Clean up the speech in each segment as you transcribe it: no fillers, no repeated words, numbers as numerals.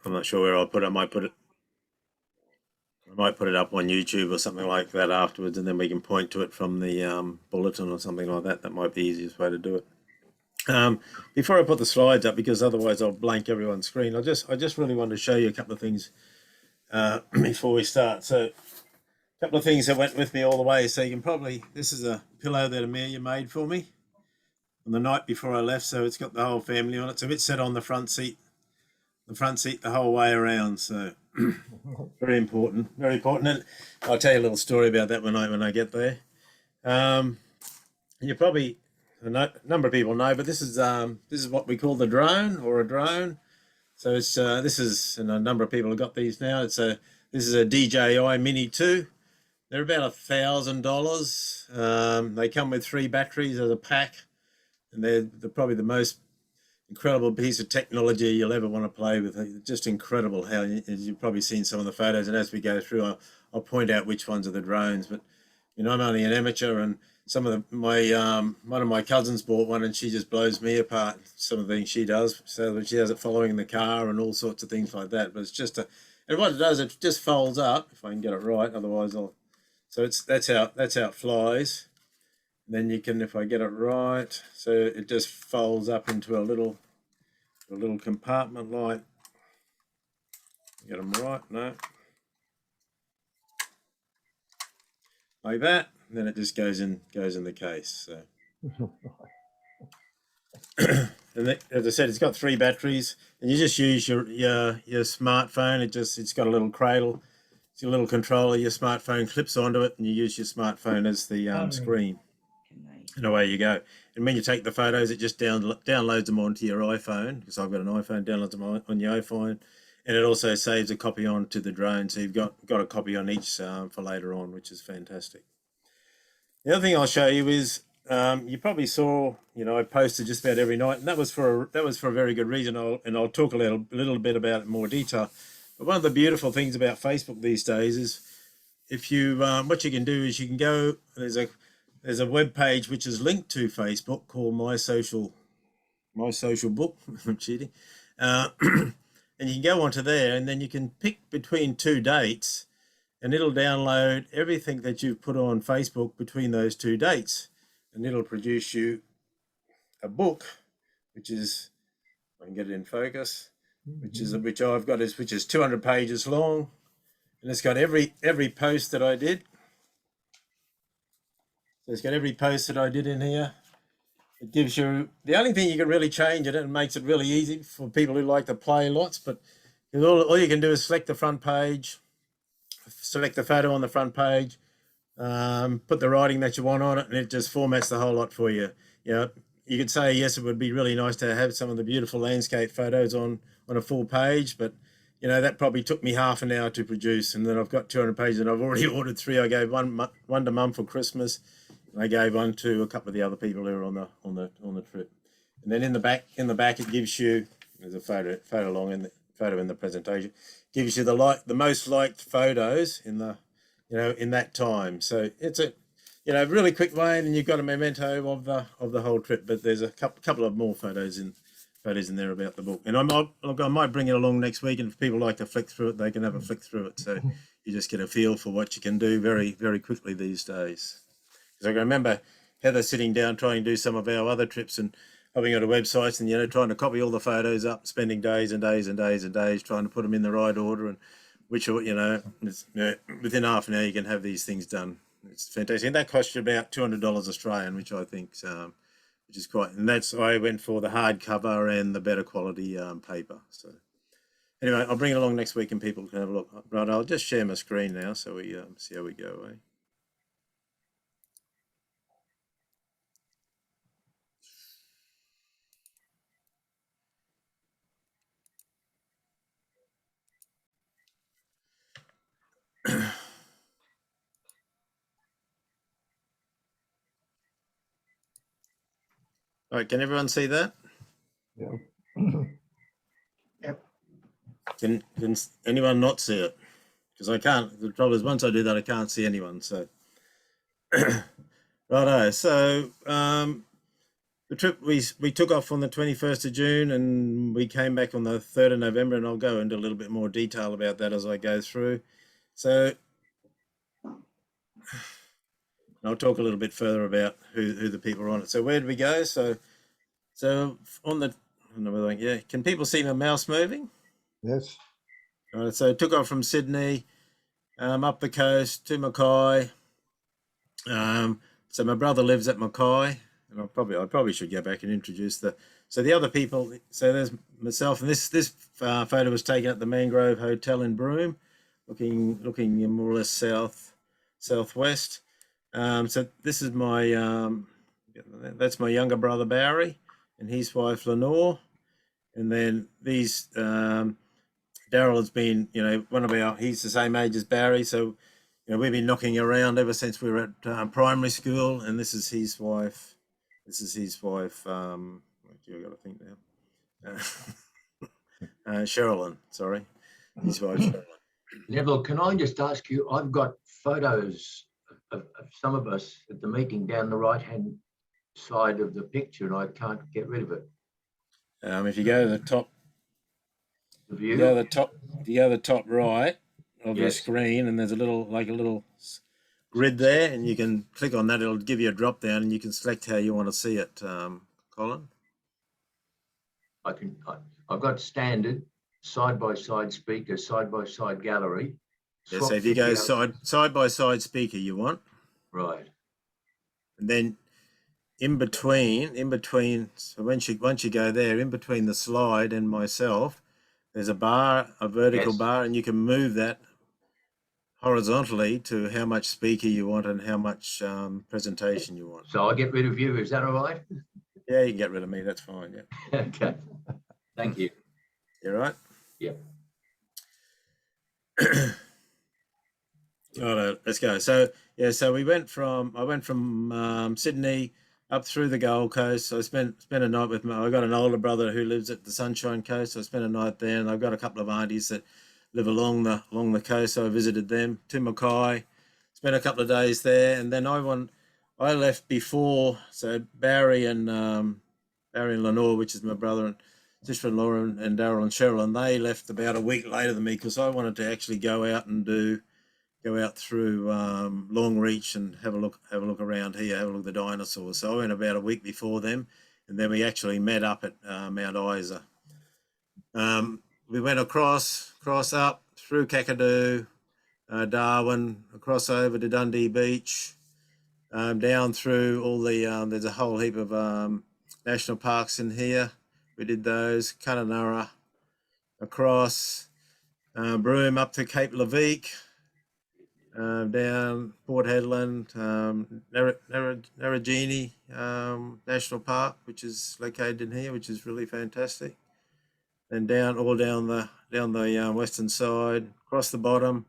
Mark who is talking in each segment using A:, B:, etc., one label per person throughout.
A: I'm not sure where I'll put it. I might put it up on YouTube or something like that afterwards, and then we can point to it from the bulletin or something like that. That might be the easiest way to do it. Before I put the slides up, because otherwise I'll blank everyone's screen. I just really want to show you a couple of things before we start. So, a couple of things that went with me all the way. So you can probably, this is a pillow that Amelia made for me on the night before I left. So it's got the whole family on it. So it's set on the front seat the whole way around. So very important, very important. And I'll tell you a little story about that when I get there. Um, you probably a number of people know, but this is what we call the drone or a drone. So it's this is and a number of people have got these now. This is a DJI Mini 2. They're about $1,000. They come with 3 batteries as a pack, and they're probably the most incredible piece of technology you'll ever want to play with. It's just incredible how, as you've probably seen some of the photos, and as we go through, I'll point out which ones are the drones. But you know, I'm only an amateur, and one of my cousins bought one, and she just blows me apart. Some of the things she does, so she has it following in the car and all sorts of things like that. But it's just and what it does, it just folds up. If I can get it right, otherwise I'll. So that's how it flies. And then you can, if I get it right, so it just folds up into a little compartment get them right, no, like that. And then it just goes in the case. So, and as I said, it's got 3 batteries, and you just use your smartphone. It's got a little cradle. It's a little controller. Your smartphone clips onto it, and you use your smartphone as the screen. And away you go. And when you take the photos, it just downloads them onto your iPhone, because I've got an iPhone, downloads them on your iPhone. And it also saves a copy onto the drone. So you've got a copy on each for later on, which is fantastic. The other thing I'll show you is you probably saw, I posted just about every night, and that was for a very good reason. I'll talk a little bit about it in more detail. But one of the beautiful things about Facebook these days is if you what you can do is you can go, there's a web page which is linked to Facebook called My Social Book. I'm cheating. And you can go onto there, and then you can pick between 2 dates, and it'll download everything that you've put on Facebook between those 2 dates, and it'll produce you a book, which is, I can get it in focus, which is 200 pages long, and it's got every post that I did. So it's got every post that I did in here. It gives you, the only thing you can really change it, and makes it really easy for people who like to play lots, but all you can do is select the front page, select the photo on the front page, put the writing that you want on it, and it just formats the whole lot for you. You could say, yes, it would be really nice to have some of the beautiful landscape photos on a full page, but that probably took me half an hour to produce, and then I've got 200 pages, and I've already ordered 3. I gave one to Mum for Christmas. I gave one to a couple of the other people who were on the trip. And then in the back it gives you, there's a photo in the presentation, gives you the most liked photos in the in that time. So it's a really quick way, and you've got a memento of the whole trip. But there's a couple of more photos in there about the book, and I might bring it along next week, and if people like to flick through it, they can have a flick through it. So you just get a feel for what you can do very, very quickly these days. Because I can remember Heather sitting down trying to do some of our other trips and hopping onto websites and trying to copy all the photos up, spending days and days and days and days trying to put them in the right order, and within half an hour you can have these things done. It's fantastic, and that costs you about $200 Australian, which I think which is quite. And I went for the hardcover and the better quality paper. So anyway, I'll bring it along next week and people can have a look. Right, I'll just share my screen now so we see how we go. All right, can everyone see that?
B: Yeah.
C: Yep.
A: Can anyone not see it? Because I can't. The trouble is, once I do that, I can't see anyone. So, righto. So, The trip we took off on the 21st of June and we came back on the 3rd of November, and I'll go into a little bit more detail about that as I go through. So I'll talk a little bit further about who the people are on it. So where did we go? So on the, I don't know whether, yeah, can people see my mouse moving?
B: Yes.
A: All right, so took off from Sydney, up the coast to Mackay. So my brother lives at Mackay, and I probably should go back and introduce the other people. So there's myself, and this photo was taken at the Mangrove Hotel in Broome, looking more or less southwest. So this is that's my younger brother Barry, and his wife Lenore, and then these. Daryl has been, he's the same age as Barry, so we've been knocking around ever since we were at primary school, and this is his wife. I got to think now. Sherilyn, sorry, his wife Sherilyn.
C: Neville, can I just ask you? I've got photos of some of us at the meeting down the right-hand side of the picture, and I can't get rid of it.
A: If you go to the top.
C: The view.
A: You go to the top right of your
C: Yes.
A: screen, and there's a little grid there, and you can click on that. It'll give you a drop down, and you can select how you want to see it, Colin.
C: I've got standard, side-by-side speaker, side-by-side gallery.
A: Yeah, so if you go side-by-side speaker, you want.
C: Right.
A: And then in between, so once you go there, in between the slide and myself, there's a vertical bar, and you can move that horizontally to how much speaker you want and how much presentation you want.
C: So I'll get rid of you, is that all right?
A: Yeah, you can get rid of me, that's fine, yeah.
C: Okay, thank you.
A: You right?
C: Yep.
A: All right, let's go. So I went from Sydney up through the Gold Coast. So I spent a night with I got an older brother who lives at the Sunshine Coast. So I spent a night there, and I've got a couple of aunties that live along the coast. So I visited them. To Mackay, spent a couple of days there, and then I left before. So Barry and Lenore, which is my brother and sister-in-law, and Daryl and Cheryl, and they left about a week later than me because I wanted to actually go out through Longreach and have a look around here, have a look at the dinosaurs. So I went about a week before them, and then we actually met up at Mount Isa. We went across up through Kakadu, Darwin, across over to Dundee Beach, down through all the there's a whole heap of national parks in here. We did those. Kununurra, across Broome up to Cape Leveque. Down Port Hedland, Narragini National Park, which is located in here, which is really fantastic. And down the western side, across the bottom.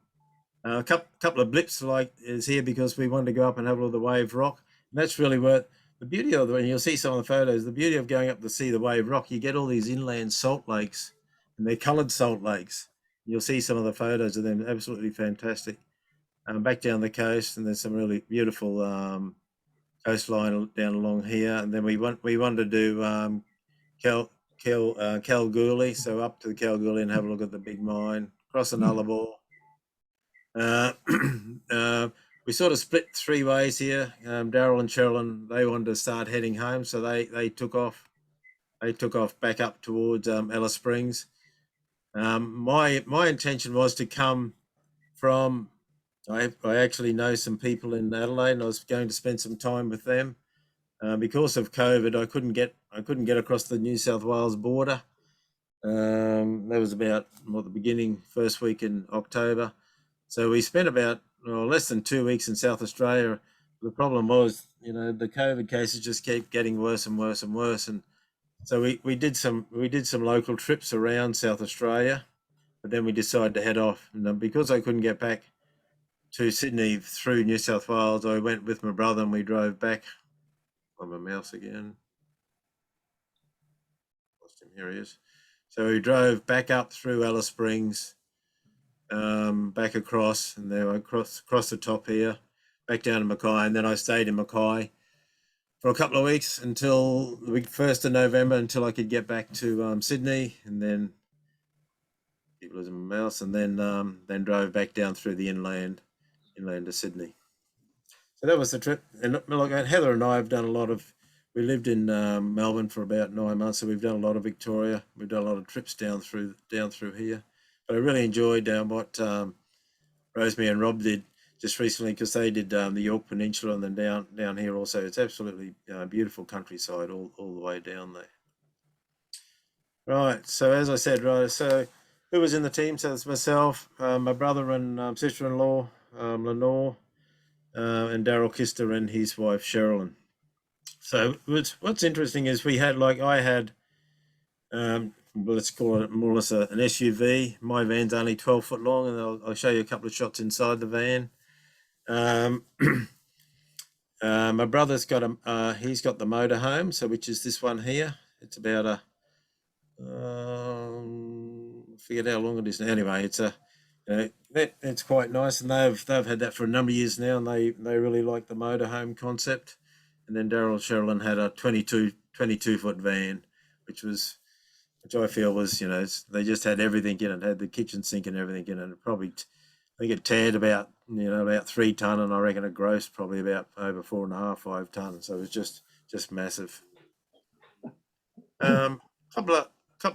A: A couple of blips is here because we wanted to go up and have a look at the Wave Rock. And that's really what the beauty of when you'll see some of the photos. The beauty of going up to see the Wave Rock, you get all these inland salt lakes, and they're coloured salt lakes. You'll see some of the photos of them, absolutely fantastic. Back down the coast, and there's some really beautiful coastline down along here. And then we wanted to do Kalgoorlie, so up to the Kalgoorlie and have a look at the big mine, cross the Nullarbor. We sort of split three ways here. Daryl and Sherilyn, they wanted to start heading home, so they took off. They took off back up towards Alice Springs. My intention was to come from. I actually know some people in Adelaide, and I was going to spend some time with them. Because of COVID, I couldn't get across the New South Wales border. That was about the first week in October. So we spent about less than 2 weeks in South Australia. The problem was, the COVID cases just keep getting worse and worse and worse. And so we did some local trips around South Australia, but then we decided to head off. And because I couldn't get back to Sydney through New South Wales, I went with my brother and we drove back. On my mouse again. Lost him. Here he is. So we drove back up through Alice Springs, back across, and then I crossed the top here, back down to Mackay, and then I stayed in Mackay for a couple of weeks until the week 1st of November, until I could get back to Sydney, and then keep losing my mouse, and then drove back down through the inland to Sydney. So that was the trip. And look, Heather and I have done a lot of. We lived in Melbourne for about 9 months, so we've done a lot of Victoria. We've done a lot of trips down through here. But I really enjoyed what Rosemary and Rob did just recently, because they did the York Peninsula and then down here also. It's absolutely beautiful countryside all the way down there. Right. So as I said, right. So who was in the team? So it's myself, my brother and sister-in-law, Lenore, and Daryl Kister and his wife Sherilyn. So what's interesting is we had, like, I had, let's call it more or less an SUV. My van's only 12 foot long, and I'll show you a couple of shots inside the van. My brother's got he's got the motorhome, so which is this one here. It's about I forget how long it is now. Anyway, it's it's quite nice, and they've had that for a number of years now, and they really like the motorhome concept. And then Daryl and Sherilyn had a 22 foot van, which I feel was, they just had everything in it. Had the kitchen sink and everything in it. Probably, I think it tared about 3 ton, and I reckon it grossed probably about over 4.5, 5 tons. So it was just massive. Couple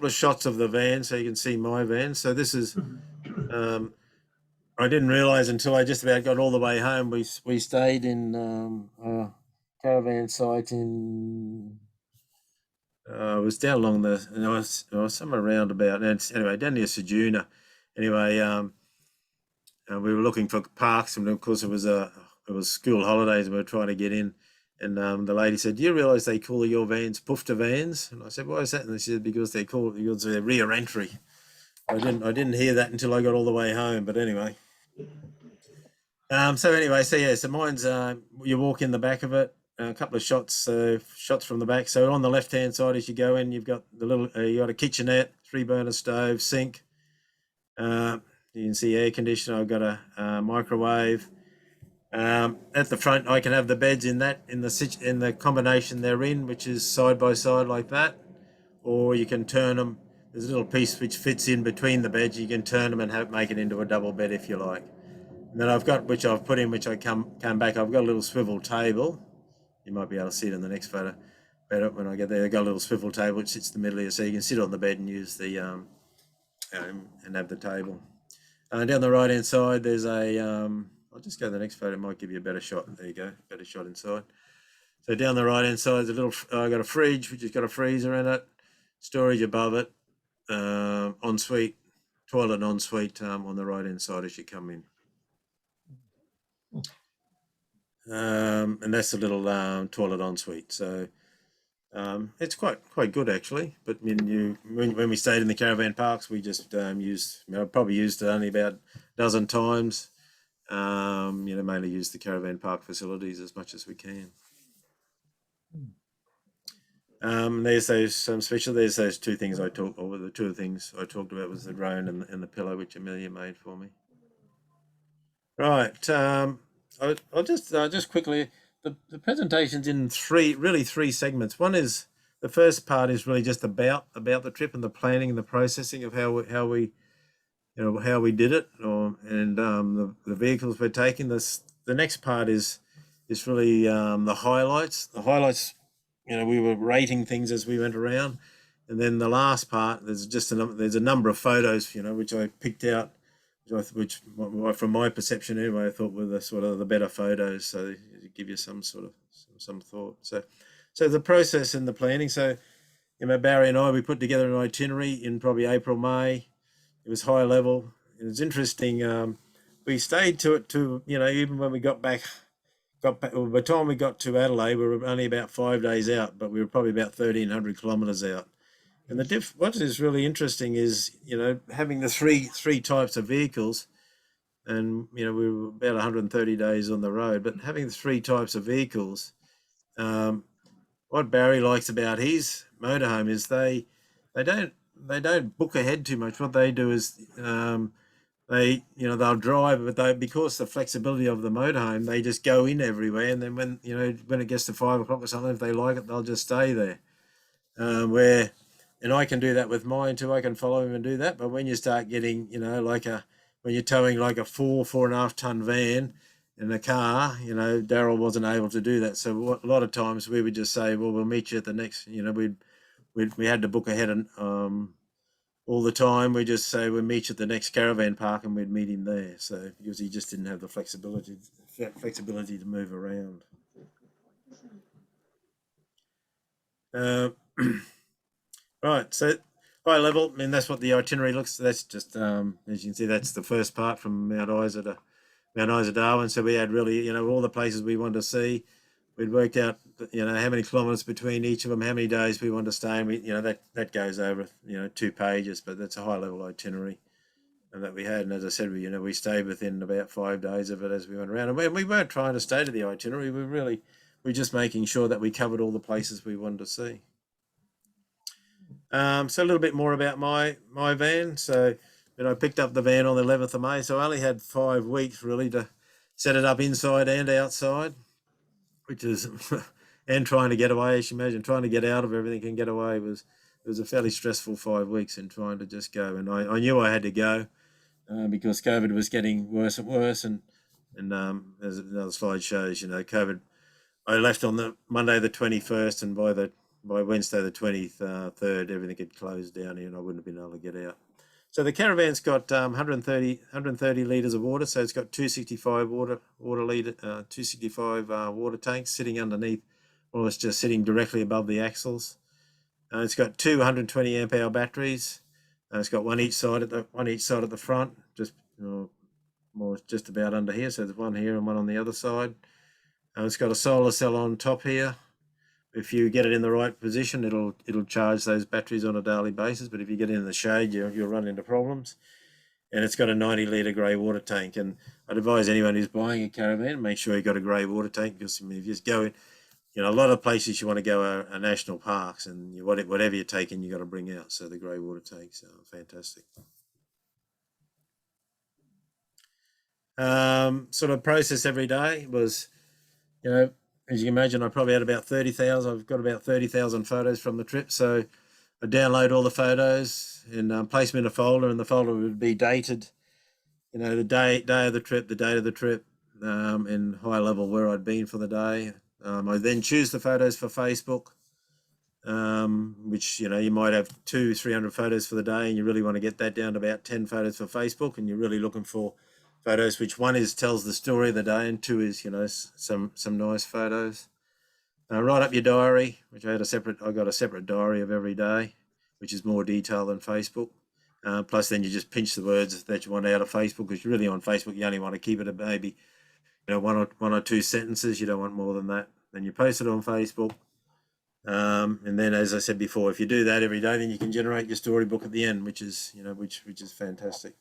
A: of shots of the van, so you can see my van. So this is, I didn't realise until I just about got all the way home. We stayed in a caravan site in. I was down along I was somewhere around about, anyway, down near Sejuna. Anyway, we were looking for parks, and of course it was school holidays, and we were trying to get in. And the lady said, "Do you realise they call your vans poofter vans?" And I said, "Why is that?" And she said, "Because they're rear entry." I didn't hear that until I got all the way home. But anyway, so mine's you walk in the back of it. A couple of shots from the back. So on the left hand side, as you go in, you've got you got a kitchenette, 3 burner stove, sink. You can see air conditioner. I've got a microwave. At the front, I can have the beds in the combination they're in, which is side by side like that, or you can turn them. There's a little piece which fits in between the beds. You can turn them and make it into a double bed if you like. And then I've got, which I've put in, which I come back. I've got a little swivel table. You might be able to see it in the next photo better when I get there. I've got a little swivel table which sits in the middle here, so you can sit on the bed and use the and have the table. Down the right hand side, there's a. I'll just go to the next photo. It might give you a better shot. There you go, better shot inside. So down the right hand side, there's a little. I got a fridge which has got a freezer in it, storage above it, ensuite, toilet ensuite on the right hand side as you come in. And that's a little toilet ensuite. So it's quite good actually. But when we stayed in the caravan parks, we just used. I probably used it only about a dozen times. Mainly use the caravan park facilities as much as we can. There's those special. There's those two things the two things I talked about was the drone and the pillow which Amelia made for me. Right. I'll just quickly. The presentation's in three segments. One is the first part is really just about the trip and the planning and the processing of how we did it, and the vehicles we're taking. The next part is really the highlights. The highlights, we were rating things as we went around, and then the last part there's a number of photos, which I picked out, which from my perception anyway, I thought were the sort of the better photos, so to give you some sort of some thought. So the process and the planning. So Barry and I, we put together an itinerary in probably April, May. It was high level. It was interesting. We stayed to it even when we got back. By the time we got to Adelaide, we were only about 5 days out, but we were probably about 1,300 kilometres out. And what is really interesting is, having the three types of vehicles, and we were about 130 days on the road, but having the 3 types of vehicles, what Barry likes about his motorhome is they don't book ahead too much. What they do is they, they'll drive, but because the flexibility of the motorhome, they just go in everywhere. And then when it gets to 5 o'clock or something, if they like it, they'll just stay there. And I can do that with mine too. I can follow him and do that. But when you start getting, when you're towing like a 4.5 ton van in a car, Daryl wasn't able to do that. So a lot of times we would just say, well, we'll meet you at the next, we had to book ahead and, all the time. We just say we'll meet you at the next caravan park, and we'd meet him there. So because he just didn't have the flexibility to move around. Uh, right. So high level. I mean, that's what the itinerary looks. That's just as you can see, that's the first part from Mount Isa to Mount Isa Darwin. So we had really, all the places we wanted to see. We'd worked out, how many kilometres between each of them, how many days we want to stay, and that goes over, 2 pages, but that's a high level itinerary and that we had. And as I said, we stayed within about 5 days of it as we went around. And we weren't trying to stay to the itinerary. We're just making sure that we covered all the places we wanted to see. So a little bit more about my van. So, I picked up the van on the 11th of May. So I only had 5 weeks really to set it up inside and outside, which is, and trying to get away, as you imagine, trying to get out of everything and get away it was a fairly stressful 5 weeks in trying to just go. And I knew I had to go because COVID was getting worse and worse. And as another slide shows, COVID, I left on the Monday the 21st, and by Wednesday the 23rd, everything had closed down here and I wouldn't have been able to get out. So the caravan's got 130 litres of water. So it's got 265 water tanks sitting underneath, or it's just sitting directly above the axles. It's got 220 amp hour batteries. It's got one each side at the front, just more just about under here. So there's one here and one on the other side. It's got a solar cell on top here. If you get it in the right position, it'll charge those batteries on a daily basis. But if you get it in the shade, you'll run into problems. And it's got a 90-litre grey water tank. And I'd advise anyone who's buying a caravan, make sure you've got a grey water tank, because if you just go in, a lot of places you want to go are national parks, and whatever you're taking, you got to bring out. So the grey water tanks are fantastic. Sort of process every day was, as you can imagine, I probably had about 30,000. I've got about 30,000 photos from the trip. So I download all the photos and place them in a folder, and the folder would be dated, the day of the trip, the date of the trip, and high level where I'd been for the day. I then choose the photos for Facebook, which, you might have 200-300 photos for the day, and you really want to get that down to about 10 photos for Facebook, and you're really looking for photos which one tells the story of the day, and two is, some nice photos. Write up your diary, which I got a separate diary of every day, which is more detailed than Facebook. Plus then you just pinch the words that you want out of Facebook, because really on Facebook you only want to keep it at maybe one or two sentences. You don't want more than that. Then you post it on Facebook. And then, as I said before, if you do that every day, then you can generate your storybook at the end, which is which is fantastic.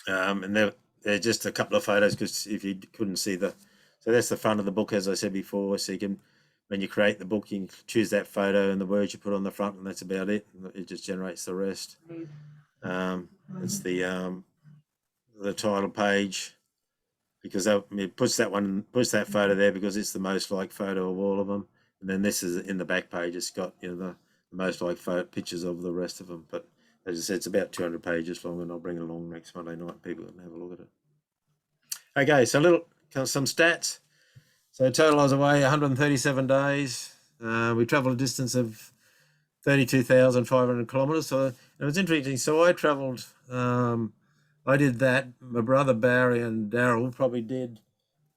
A: And they're just a couple of photos, because if you couldn't see so that's the front of the book, as I said before. So you can, when you create the book, you can choose that photo and the words you put on the front, and that's about it. It just generates the rest. It's the title page, because it puts that photo there because it's the most liked photo of all of them. And then this is in the back page. It's got the most liked pictures of the rest of them. But as I said, it's about 200 pages long, and I'll bring it along next Monday night. People can have a look at it. Okay, so some stats. So total I was away 137 days. We travelled a distance of 32,500 kilometres. So it was interesting. So I travelled. I did that. My brother Barry and Daryl probably did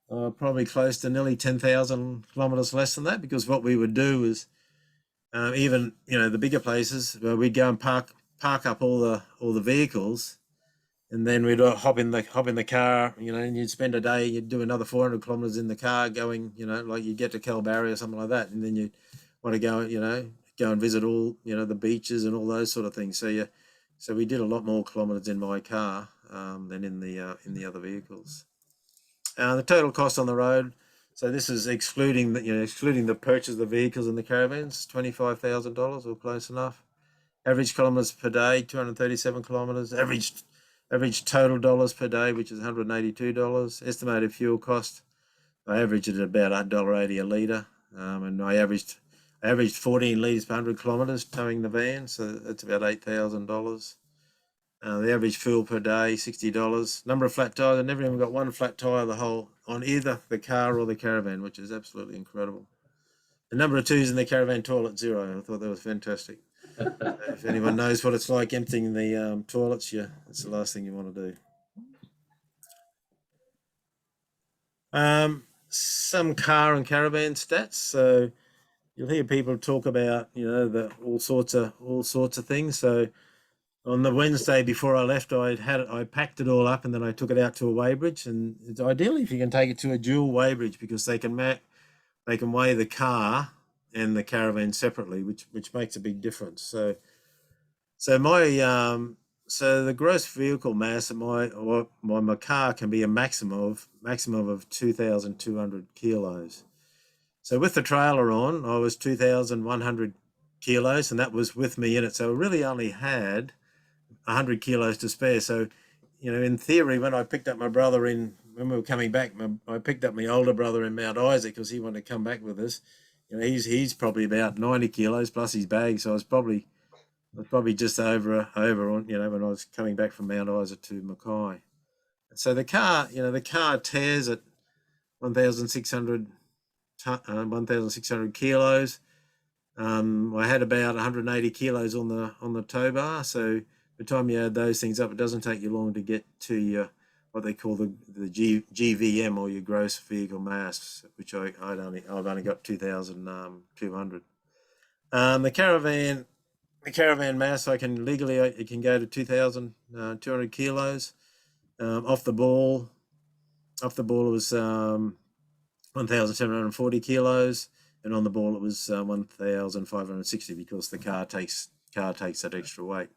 A: probably close to nearly 10,000 kilometres less than that, because what we would do is even the bigger places where we'd go and park up all the vehicles, and then we'd hop in the car, and you'd spend a day, you'd do another 400 kilometres in the car going, like you'd get to Kalbarri or something like that, and then you want to go and visit all the beaches and all those sort of things. So we did a lot more kilometres in my car than in the other vehicles. The total cost on the road, so this is excluding the purchase of the vehicles and the caravans, $25,000 or close enough. Average kilometres per day, 237 kilometres. Average total dollars per day, which is $182. Estimated fuel cost, I averaged it at about $1.80 a litre, and I averaged 14 litres per 100 kilometres towing the van, so that's about $8,000. The average fuel per day, $60. Number of flat tyres, I never even got one flat tyre on either the car or the caravan, which is absolutely incredible. The number of twos in the caravan toilet, 0. I thought that was fantastic. If anyone knows what it's like emptying the toilets, that's the last thing you want to do. Some car and caravan stats. So you'll hear people talk about, all sorts of things. So on the Wednesday before I left, I packed it all up and then I took it out to a weighbridge. And it's ideally if you can take it to a dual weighbridge because they can weigh the car and the caravan separately, which makes a big difference. So the gross vehicle mass of my car can be a maximum of 2,200 kilos. So with the trailer on, I was 2,100 kilos, and that was with me in it. So I really only had 100 kilos to spare. So, in theory, when I picked up my brother when we were coming back, I picked up my older brother in Mount Isa because he wanted to come back with us. He's probably about 90 kilos plus his bag. So I was probably just over on, when I was coming back from Mount Isa to Mackay. So the car tears at 1,600 kilos. I had about 180 kilos on the tow bar. So by the time you add those things up, it doesn't take you long to get to your what they call the GVM, or your gross vehicle mass, which I've only got 2,200. The caravan mass, it can go to 2,200 kilos. Off the ball it was 1,740 kilos, and on the ball it was 1,560 because the car takes that extra weight.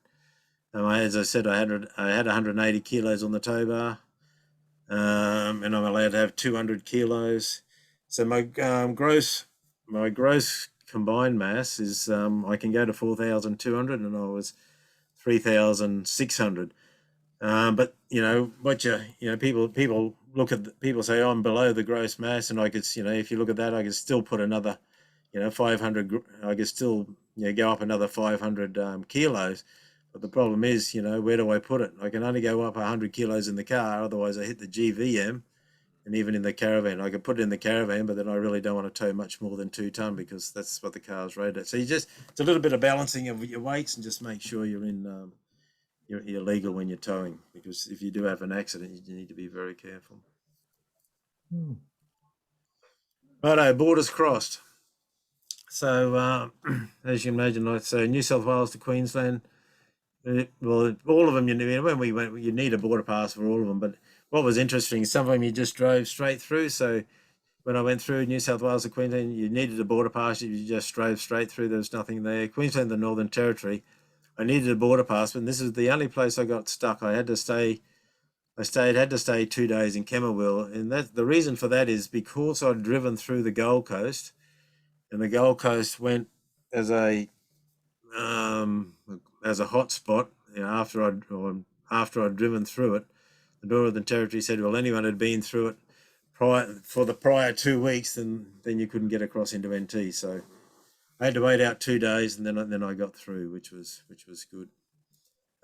A: As I said, I had 180 kilos on the tow bar, and I'm allowed to have 200 kilos. So my gross combined mass is I can go to 4,200, and I was 3,600. But people say, oh, I'm below the gross mass, and I could, if you look at that, I could still put another, 500. I could still, go up another 500 kilos. But the problem is, where do I put it? I can only go up 100 kilos in the car, otherwise I hit the GVM. And even in the caravan, I could put it in the caravan, but then I really don't want to tow much more than 2 ton because that's what the car's rated at. So it's a little bit of balancing of your weights and just make sure you're in. You're legal when you're towing, because if you do have an accident, you need to be very careful. Righto, borders crossed. So as you imagine, I'd say New South Wales to Queensland. Well, all of them, when we went, you need a border pass for all of them. But what was interesting, some of them you just drove straight through. So when I went through New South Wales to Queensland, you needed a border pass. You just drove straight through. There was nothing there. Queensland, the Northern Territory, I needed a border pass, and this is the only place I got stuck. I had to stay 2 days in Kemmerwell, and the reason for that is because I'd driven through the Gold Coast, and the Gold Coast went as a hot spot. After I'd driven through it, the Northern Territory said, well, anyone who'd been through it for the prior 2 weeks, then you couldn't get across into NT. So I had to wait out 2 days, and then I got through, which was good.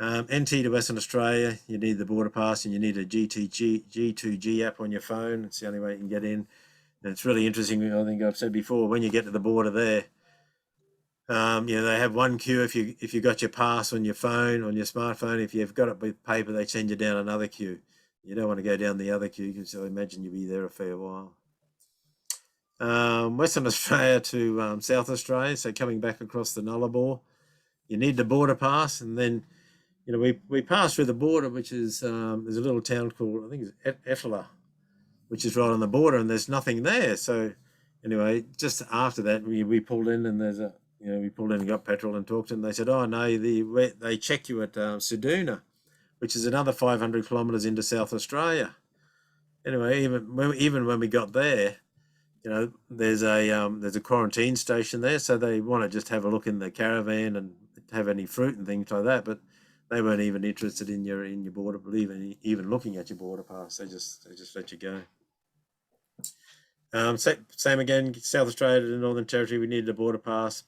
A: NT to Western Australia, you need the border pass, and you need a G2G app on your phone. It's the only way you can get in. And it's really interesting. I think I've said before, when you get to the border there, they have one queue if you got your pass on your phone, on your smartphone. If you've got it with paper, they send you down another queue. You don't want to go down the other queue because I imagine you'll be there a fair while. Western Australia to South Australia, so coming back across the Nullarbor, you need the border pass, and then we passed through the border, which is there's a little town called, I think it's Effler, which is right on the border, and there's nothing there. So anyway, just after that, we pulled in, and we pulled in and got petrol and talked, and they said, oh no, they check you at Seduna, which is another 500 kilometres into South Australia. Anyway, even when we got there, there's a quarantine station there, so they want to just have a look in the caravan and have any fruit and things like that, but they weren't even interested in your border, even looking at your border pass. They just let you go. Same again, South Australia to Northern Territory, we needed a border pass,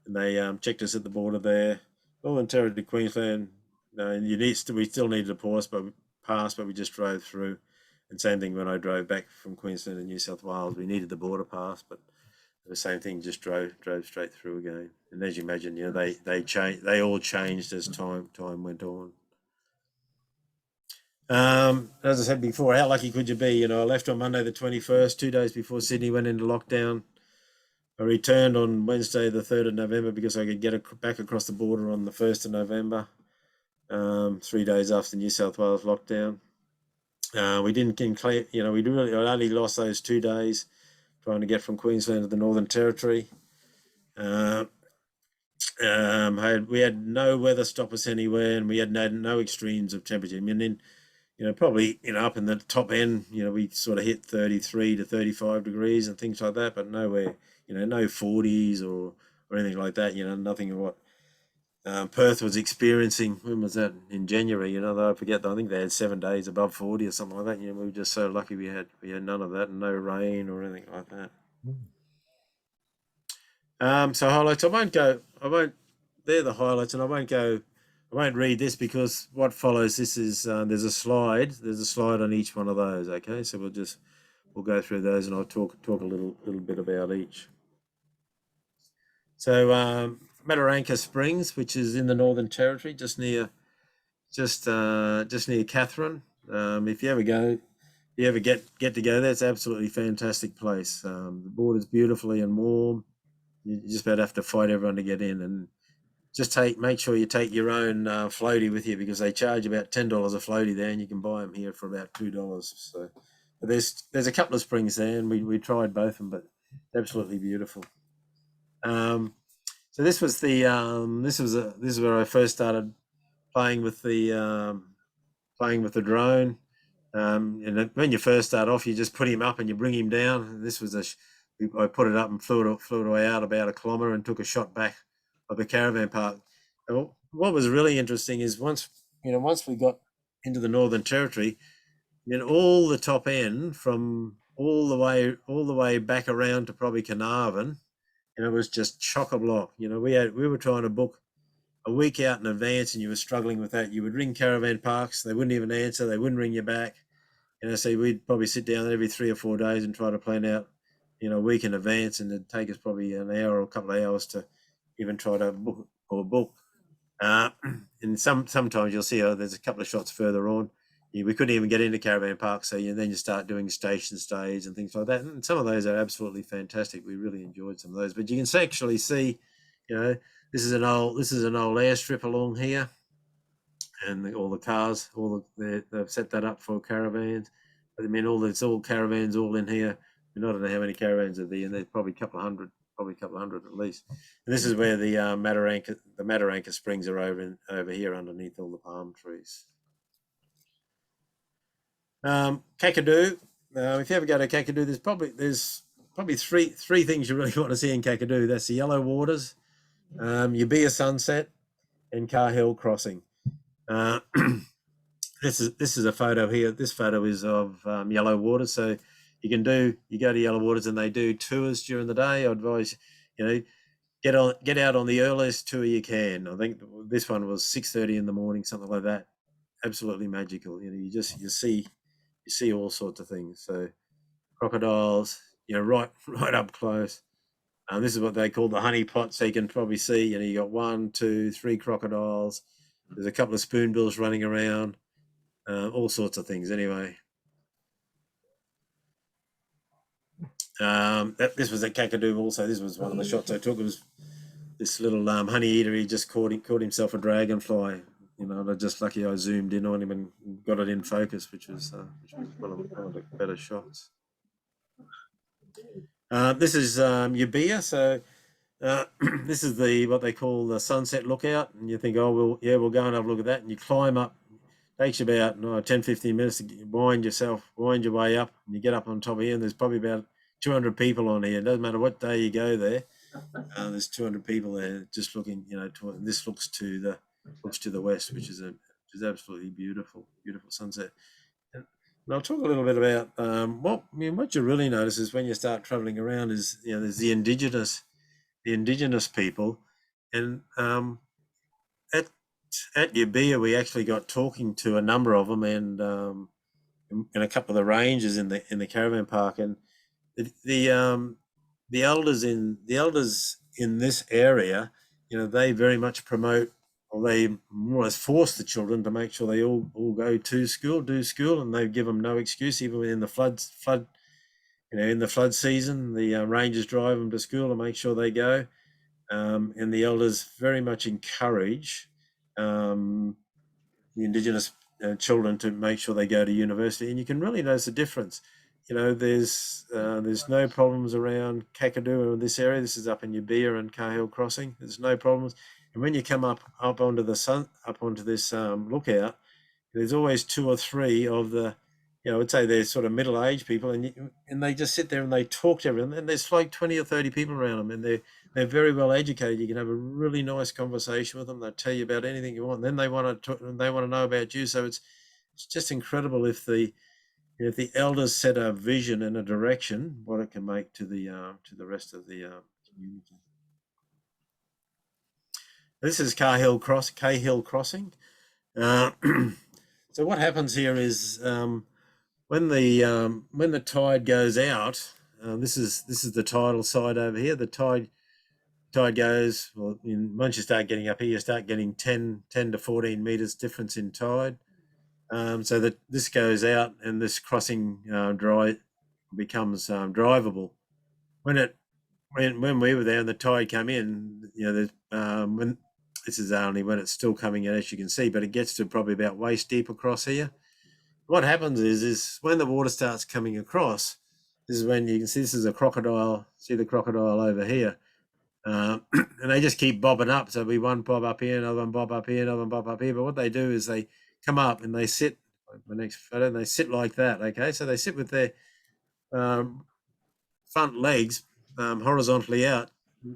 A: and they checked us at the border there. Northern Territory to Queensland, we still needed a pass, but we just drove through. And same thing when I drove back from Queensland to New South Wales, we needed the border pass, but the same thing, just drove straight through again. And as you imagine, they all changed as time went on. As I said before, how lucky could you be? I left on Monday the 21st, 2 days before Sydney went into lockdown. I returned on Wednesday the 3rd of November because I could get back across the border on the 1st of November, 3 days after New South Wales lockdown. We didn't clear, I only lost those 2 days trying to get from Queensland to the Northern Territory. We had no weather stop us anywhere, and we had no extremes of temperature. I mean, probably, up in the top end, we sort of hit 33 to 35 degrees and things like that, but nowhere, no 40s or anything like that, nothing of what Perth was experiencing. When was that? In January, I forget, I think they had 7 days above 40 or something like that. We were just so lucky we had none of that, and no rain or anything like that. So highlights, they're the highlights, and I won't read this because what follows this is, there's a slide on each one of those. Okay, so we'll go through those, and I'll talk a little bit about each. So Mataranka Springs, which is in the Northern Territory, just near Katherine. If you ever get to go there, it's an absolutely fantastic place. The border's beautifully and warm. You just about have to fight everyone to get in, and just make sure you take your own floaty with you, because they charge about $10 a floaty there, and you can buy them here for about $2. So there's a couple of springs there, and we tried both of them, but absolutely beautiful. So this was this is where I first started playing with the drone. And when you first start off, you just put him up and you bring him down. And this was I put it up and flew it away out about 1 kilometre and took a shot back of the caravan park. And what was really interesting is once we got into the Northern Territory, all the top end from all the way back around to probably Carnarvon, it was just chock-a-block. We were trying to book a week out in advance, and you were struggling with that. You would ring caravan parks, they wouldn't even answer, they wouldn't ring you back. So we'd probably sit down every 3 or 4 days and try to plan out, a week in advance, and it'd take us probably an hour or a couple of hours to even try to book. And sometimes you'll see there's a couple of shots further on. We couldn't even get into caravan parks, so then you start doing station stays and things like that. And some of those are absolutely fantastic. We really enjoyed some of those. But you can actually see, this is an old airstrip along here, and all the cars, they've set that up for caravans. But I mean, it's all caravans all in here. I don't know how many caravans are there, and there's probably a couple of hundred at least. And this is where the Mataranka Springs are over here underneath all the palm trees. Kakadu. If you ever go to Kakadu, there's probably three things you really want to see in Kakadu. That's the Yellow Waters, Yabia Sunset, and Carhill Crossing. This is a photo here. This photo is of Yellow Waters. So you go to Yellow Waters, and they do tours during the day. I advise get out on the earliest tour you can. I think this one was 6:30 in the morning, something like that. Absolutely magical. You see all sorts of things. So crocodiles, right up close. This is what they call the honey pot. So you can probably see, you got 1, 2, 3 crocodiles. There's a couple of spoonbills running around, all sorts of things. Anyway, this was at Kakadu also. This was one of the shots I took. It was this little honey eater. He just caught himself a dragonfly. Just lucky I zoomed in on him and got it in focus, which was one of the better shots. This is Yabia. So this is what they call the sunset lookout, and you think, we'll go and have a look at that, and you climb up. It takes you about 10, 15 minutes to wind your way up, and you get up on top of here, and there's probably about 200 people on here. It doesn't matter what day you go there. There's 200 people there just looking, this looks to the west, which is absolutely beautiful, beautiful sunset. And I'll talk a little bit about what you really notice is when you start traveling around is, there's the indigenous people, and at Yabia we actually got talking to a number of them, and a couple of the rangers in the caravan park, and the elders in this area, they very much promote, or they more or less force the children to make sure they all go to school, do school, and they give them no excuse, even in the flood. In the flood season, the rangers drive them to school to make sure they go, and the elders very much encourage the Indigenous children to make sure they go to university, and you can really notice the difference. There's no problems around Kakadu in this area. This is up in Yabia and Cahill Crossing. There's no problems, and when you come up onto this lookout, there's always two or three of the, I'd say they're sort of middle-aged people, and they just sit there and they talk to everyone, and there's like 20 or 30 people around them, and they're very well educated. You can have a really nice conversation with them. They'll tell you about anything you want, and then they want to know about you. So it's just incredible if the elders set a vision and a direction, what it can make to the rest of the community. This is Cahill Crossing. So what happens here is, when the tide goes out, this is the tidal side over here. The tide goes, well, once you start getting up here, you start getting 10 to 14 meters difference in tide. So that this goes out, and this crossing becomes drivable. When we were there and the tide came in, when this is only when it's still coming in, as you can see, but it gets to probably about waist deep across here. What happens is when the water starts coming across, this is when you can see this is a crocodile. See the crocodile over here, and they just keep bobbing up. So we one bob up here, another one bob up here, another one bob up here. But what they do is they come up and they sit. My next photo, and they sit like that. Okay, so they sit with their front legs horizontally out,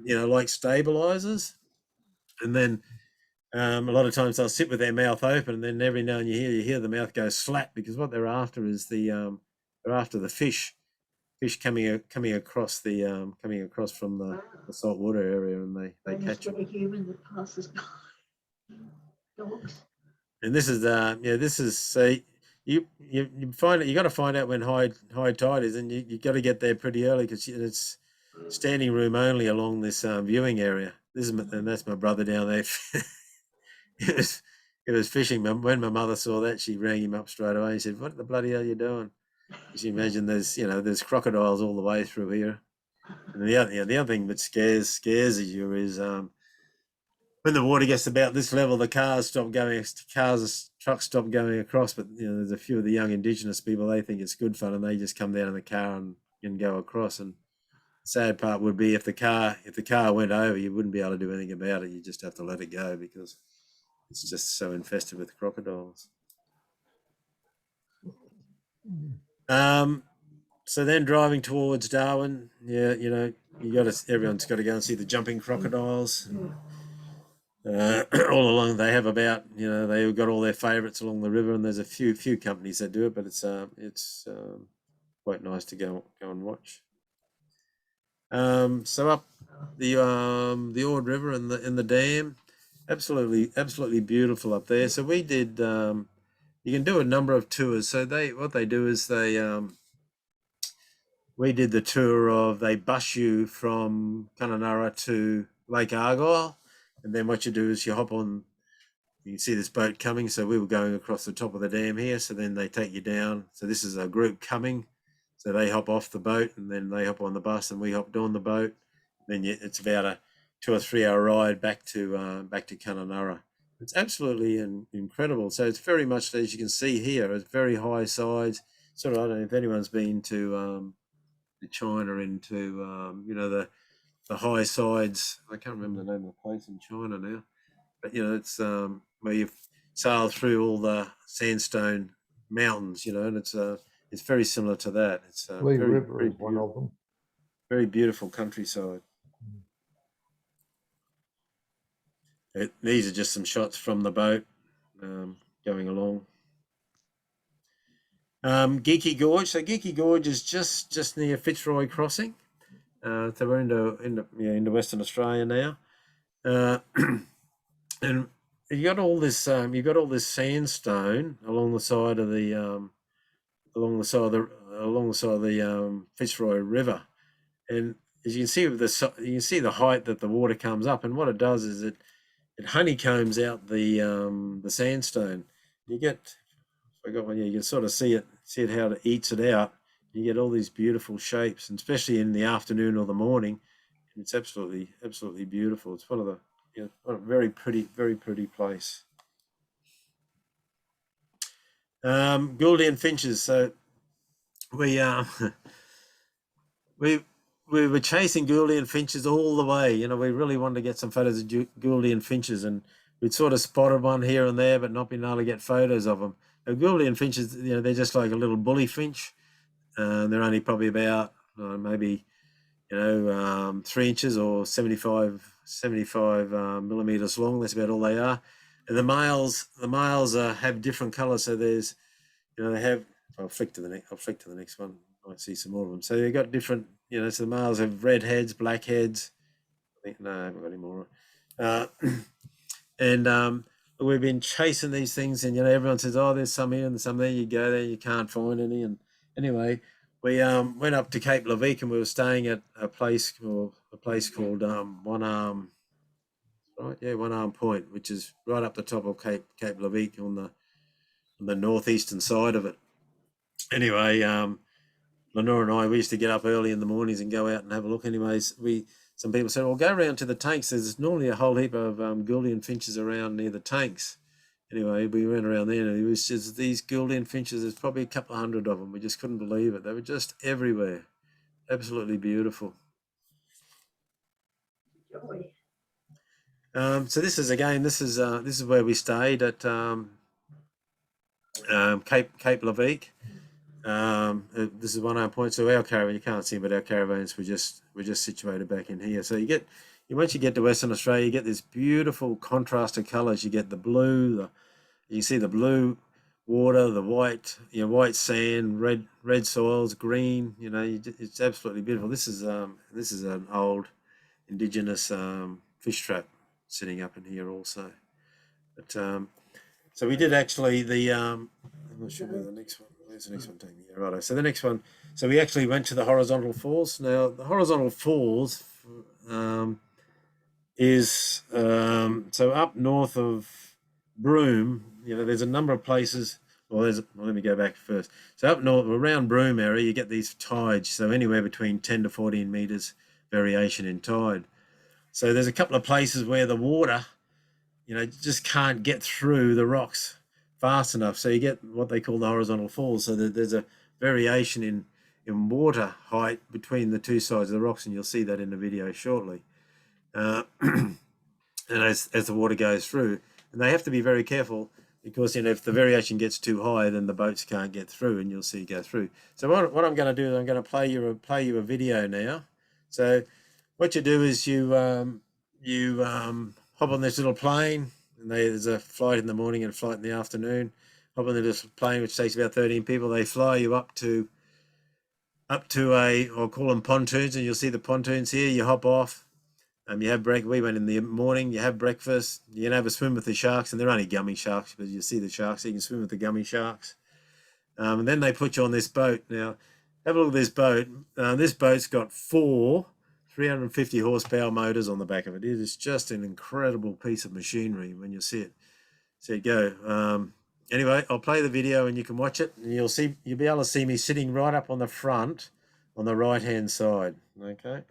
A: like stabilizers, and then a lot of times they'll sit with their mouth open, and then every now and you hear the mouth go slap, because what they're after is they're after the fish coming across from the saltwater area, and they catch them.
B: A human that passes by. Dogs.
A: And this is you find it. You got to find out when high tide is, and you got to get there pretty early, because it's standing room only along this viewing area. And that's my brother down there. He was fishing. When my mother saw that, she rang him up straight away and said, "What the bloody hell are you doing?" You imagine there's crocodiles all the way through here. And the other thing that scares you is when the water gets about this level, the trucks stop going across. But there's a few of the young Indigenous people, they think it's good fun, and they just come down in the car and go across. And the sad part would be if the car went over, you wouldn't be able to do anything about it. You just have to let it go, because it's just so infested with crocodiles. So then driving towards Darwin, everyone's got to go and see the jumping crocodiles. All along, they have about, they've got all their favourites along the river, and there's a few companies that do it, but it's quite nice to go and watch. So up the Ord River and the dam, absolutely beautiful up there. So we did. You can do a number of tours. So what they do is we did the tour of, they bus you from Kununurra to Lake Argyle, and then what you do is you hop on. You can see this boat coming. So we were going across the top of the dam here. So then they take you down. So this is a group coming. So they hop off the boat, and then they hop on the bus, and we hopped on the boat. Then it's about a 2 or 3 hour ride back to Kununurra. It's absolutely incredible. So it's very much, as you can see here, it's very high sides. Sort of, I don't know if anyone's been to China, into the high sides. I can't remember the name of the place in China now, but it's where you sail through all the sandstone mountains, and it's very similar to that. It's
D: Lee
A: very,
D: River
A: very
D: is one of them.
A: very beautiful countryside. These are just some shots from the boat going along. Geeky Gorge. So Geeky Gorge is just near Fitzroy Crossing. So we're into Western Australia now, and you got all this sandstone along the side of the Fitzroy River, and as you can see you can see the height that the water comes up, and what it does is it honeycombs out the sandstone. You get, you can sort of see it how it eats it out. You get all these beautiful shapes, and especially in the afternoon or the morning, it's absolutely beautiful. It's one of the very pretty place. Gouldian finches. So we were chasing Gouldian finches all the way. We really wanted to get some photos of Gouldian finches, and we'd sort of spotted one here and there, but not been able to get photos of them. Now, Gouldian finches, they're just like a little bully finch. They're only probably about maybe 3 inches or 75 millimeters long. That's about all they are. And the males have different colors. So there's they have. I'll flick to the next one. I might see some more of them. So they've got different. So the males have red heads, black heads. I haven't got any more. And we've been chasing these things, and everyone says, "Oh, there's some here and some there." You go there, you can't find any. And anyway, we went up to Cape Leveque, and we were staying at a place called One Arm. Right, yeah, One Arm Point, which is right up the top of Cape Leveque on the northeastern side of it. Anyway, Lenore and I, we used to get up early in the mornings and go out and have a look. Anyways, some people said, well, go around to the tanks. There's normally a whole heap of Gouldian finches around near the tanks. Anyway, we went around there, and it was just these Gouldian finches. There's probably a couple of hundred of them. We just couldn't believe it. They were just everywhere. Absolutely beautiful.
B: Joy.
A: So this is where we stayed at Cape Leveque. This is One Arm Point. So our caravan, you can't see, but our caravans were just situated back in here. So once you get to Western Australia, you get this beautiful contrasted colours. You get the blue, you can see the blue water, the white, white sand, red soils, green. It's absolutely beautiful. This is an old indigenous fish trap sitting up in here also. But so we did actually I'm not sure where the next one. Where's the next one taking me? Righto. So the next one. So we actually went to the horizontal falls. Now the horizontal falls is so up north of Broome. There's a number of places. Well, let me go back first. So up north, around Broome area, you get these tides. So anywhere between 10 to 14 meters variation in tide. So there's a couple of places where the water, just can't get through the rocks fast enough. So you get what they call the horizontal falls. So there's a variation in water height between the two sides of the rocks, and you'll see that in the video shortly. And as the water goes through, and they have to be very careful because if the variation gets too high, then the boats can't get through, and you'll see it go through. So what I'm going to do is I'm going to play you a video now. So what you do is you hop on this little plane, and there's a flight in the morning and a flight in the afternoon. Hop on this plane, which takes about 13 people. They fly you up to I'll call them pontoons, and you'll see the pontoons here. You hop off. You have breakfast. We went in the morning. You have breakfast. You can have a swim with the sharks, and they're only gummy sharks, but you see the sharks. So you can swim with the gummy sharks. And then they put you on this boat. Now, have a look at this boat. This boat's got 4 350 horsepower motors on the back of it. It is just an incredible piece of machinery when you see it go. Anyway, I'll play the video and you can watch it, and you'll be able to see me sitting right up on the front on the right hand side. Okay.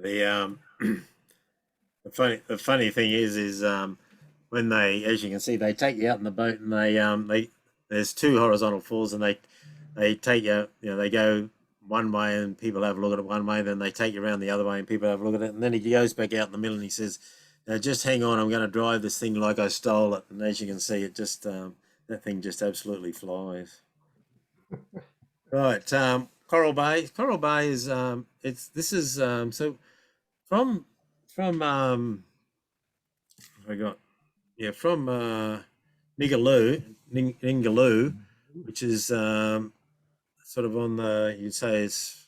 A: The the funny thing is when they, as you can see, they take you out in the boat, and they there's two horizontal falls, and they take you, you know, they go one way and people have a look at it one way, then they take you around the other way and people have a look at it, and then he goes back out in the middle and he says, now just hang on, I'm going to drive this thing like I stole it. And as you can see, it just that thing just absolutely flies. Right, Coral Bay. Coral Bay is so from I got from Ningaloo, which is sort of on the, you'd say it's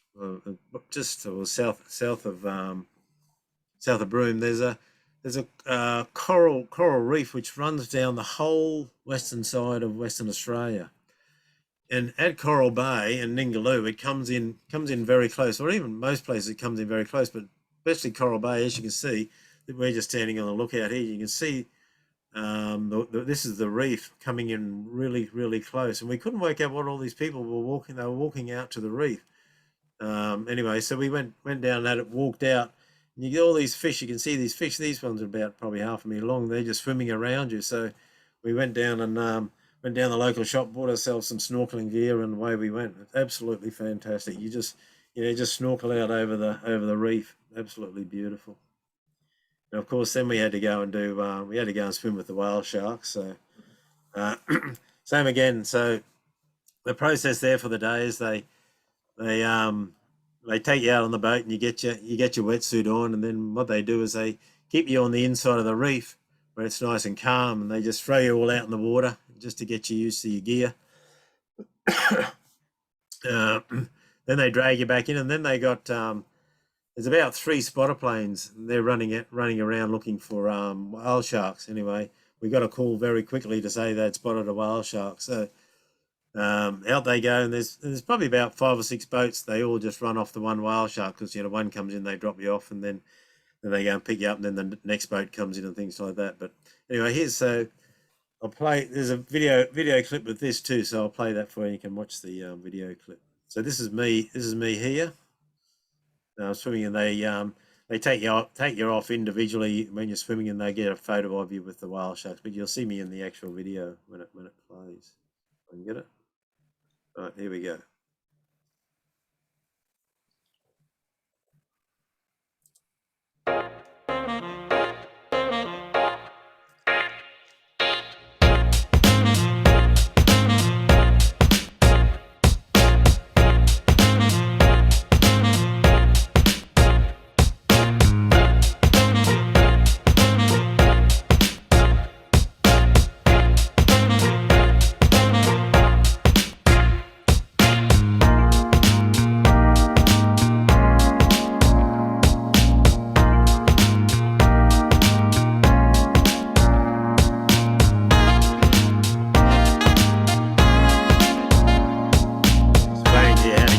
A: just south of Broome. There's a coral reef which runs down the whole western side of Western Australia. And at Coral Bay and Ningaloo, it comes in very close, or even most places it comes in very close, but especially Coral Bay, as you can see, we're just standing on the lookout here. You can see this is the reef coming in really, really close, and we couldn't work out what all these people were walking. They were walking out to the reef. Anyway, so we went down at it, walked out, and you get all these fish. You can see these fish. These ones are about probably half a metre long. They're just swimming around you. So we went down and went down the local shop, bought ourselves some snorkeling gear, and away we went. It's absolutely fantastic. You just snorkel out over the reef. Absolutely beautiful. And of course, then we had to go and swim with the whale sharks. So same again. So the process there for the day is they take you out on the boat and you get your wetsuit on, and then what they do is they keep you on the inside of the reef where it's nice and calm, and they just throw you all out in the water just to get you used to your gear. Then they drag you back in, and then they got there's about 3 spotter planes, and they're running around looking for whale sharks. Anyway, we got a call very quickly to say they'd spotted a whale shark. So out they go, and there's probably about 5 or 6 boats. They all just run off the one whale shark, because one comes in, they drop you off, and then they go and pick you up, and then the next boat comes in and things like that. But anyway, I'll play. There's a video clip with this too, so I'll play that for you. You can watch the video clip. So this is me. This is me here. Swimming, and they take you off individually when you're swimming, and they get a photo of you with the whale sharks. But you'll see me in the actual video when it plays. I can get it. All right, here we go.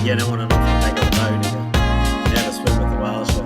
A: Get on and off the back of the boat and how to swim with the whale shark.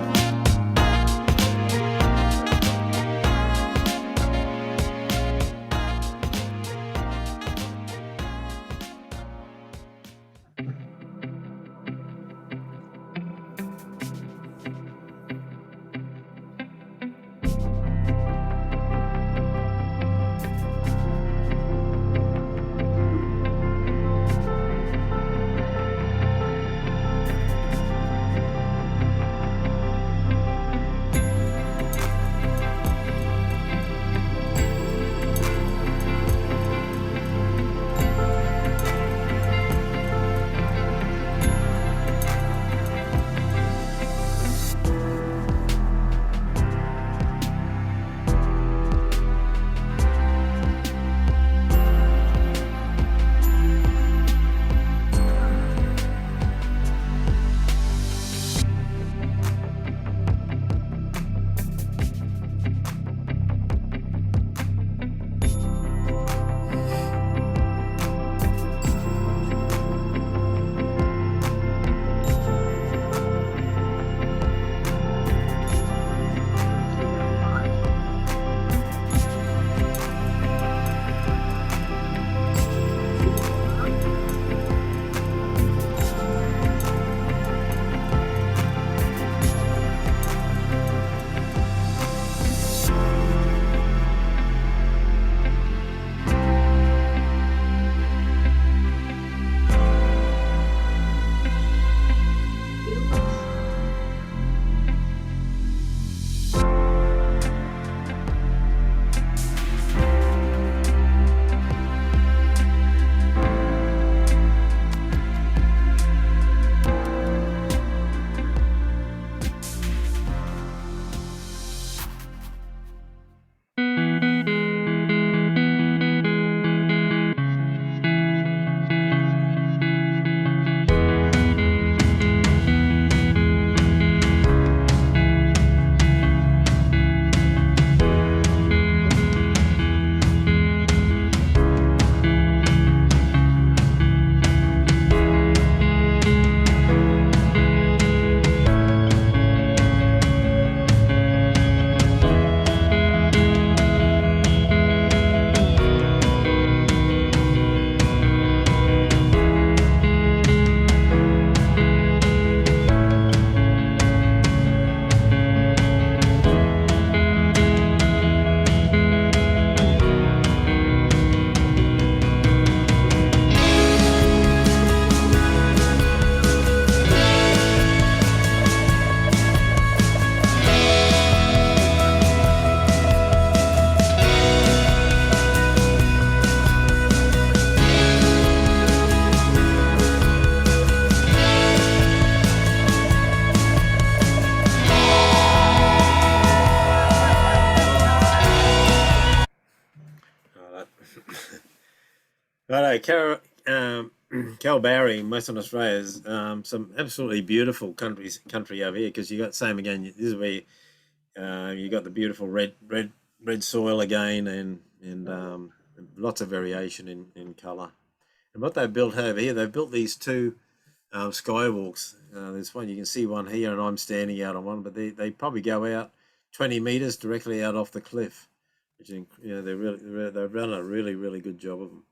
A: So, Kalbarri, in Western Australia, is some absolutely beautiful country over here because you got same again. This is where you got the beautiful red soil again, and lots of variation in colour. And what they've built over here, they've built these two skywalks. There's one you can see one here, and I'm standing out on one, but they probably go out 20 meters directly out off the cliff, which they've done a really good job of them.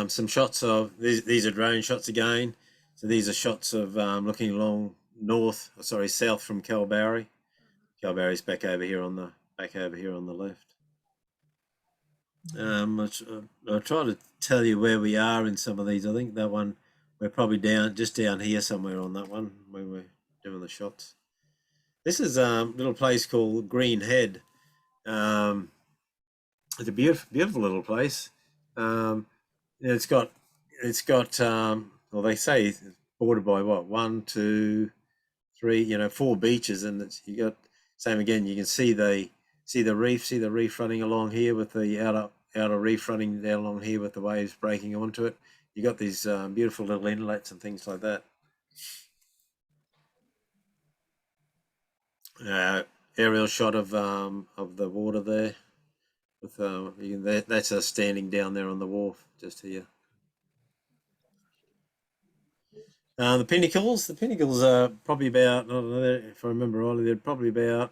A: Some shots of these are drone shots again. So these are shots of looking along south from Kalbarri. Kalbarri's back over here on the left. I'll try to tell you where we are in some of these. I think that one we're probably just down here somewhere on that one where we're doing the shots. This is a little place called Green Head. It's a beautiful little place. It's got well, they say it's bordered by what, 1, 2, 3, 4 beaches, and you got same again. You can see the reef running along here with the outer reef running down along here with the waves breaking onto it. You got these beautiful little inlets and things like that. Aerial shot of the water there. With that's us standing down there on the wharf just here. The pinnacles are probably about, I don't know if I remember rightly, they're probably about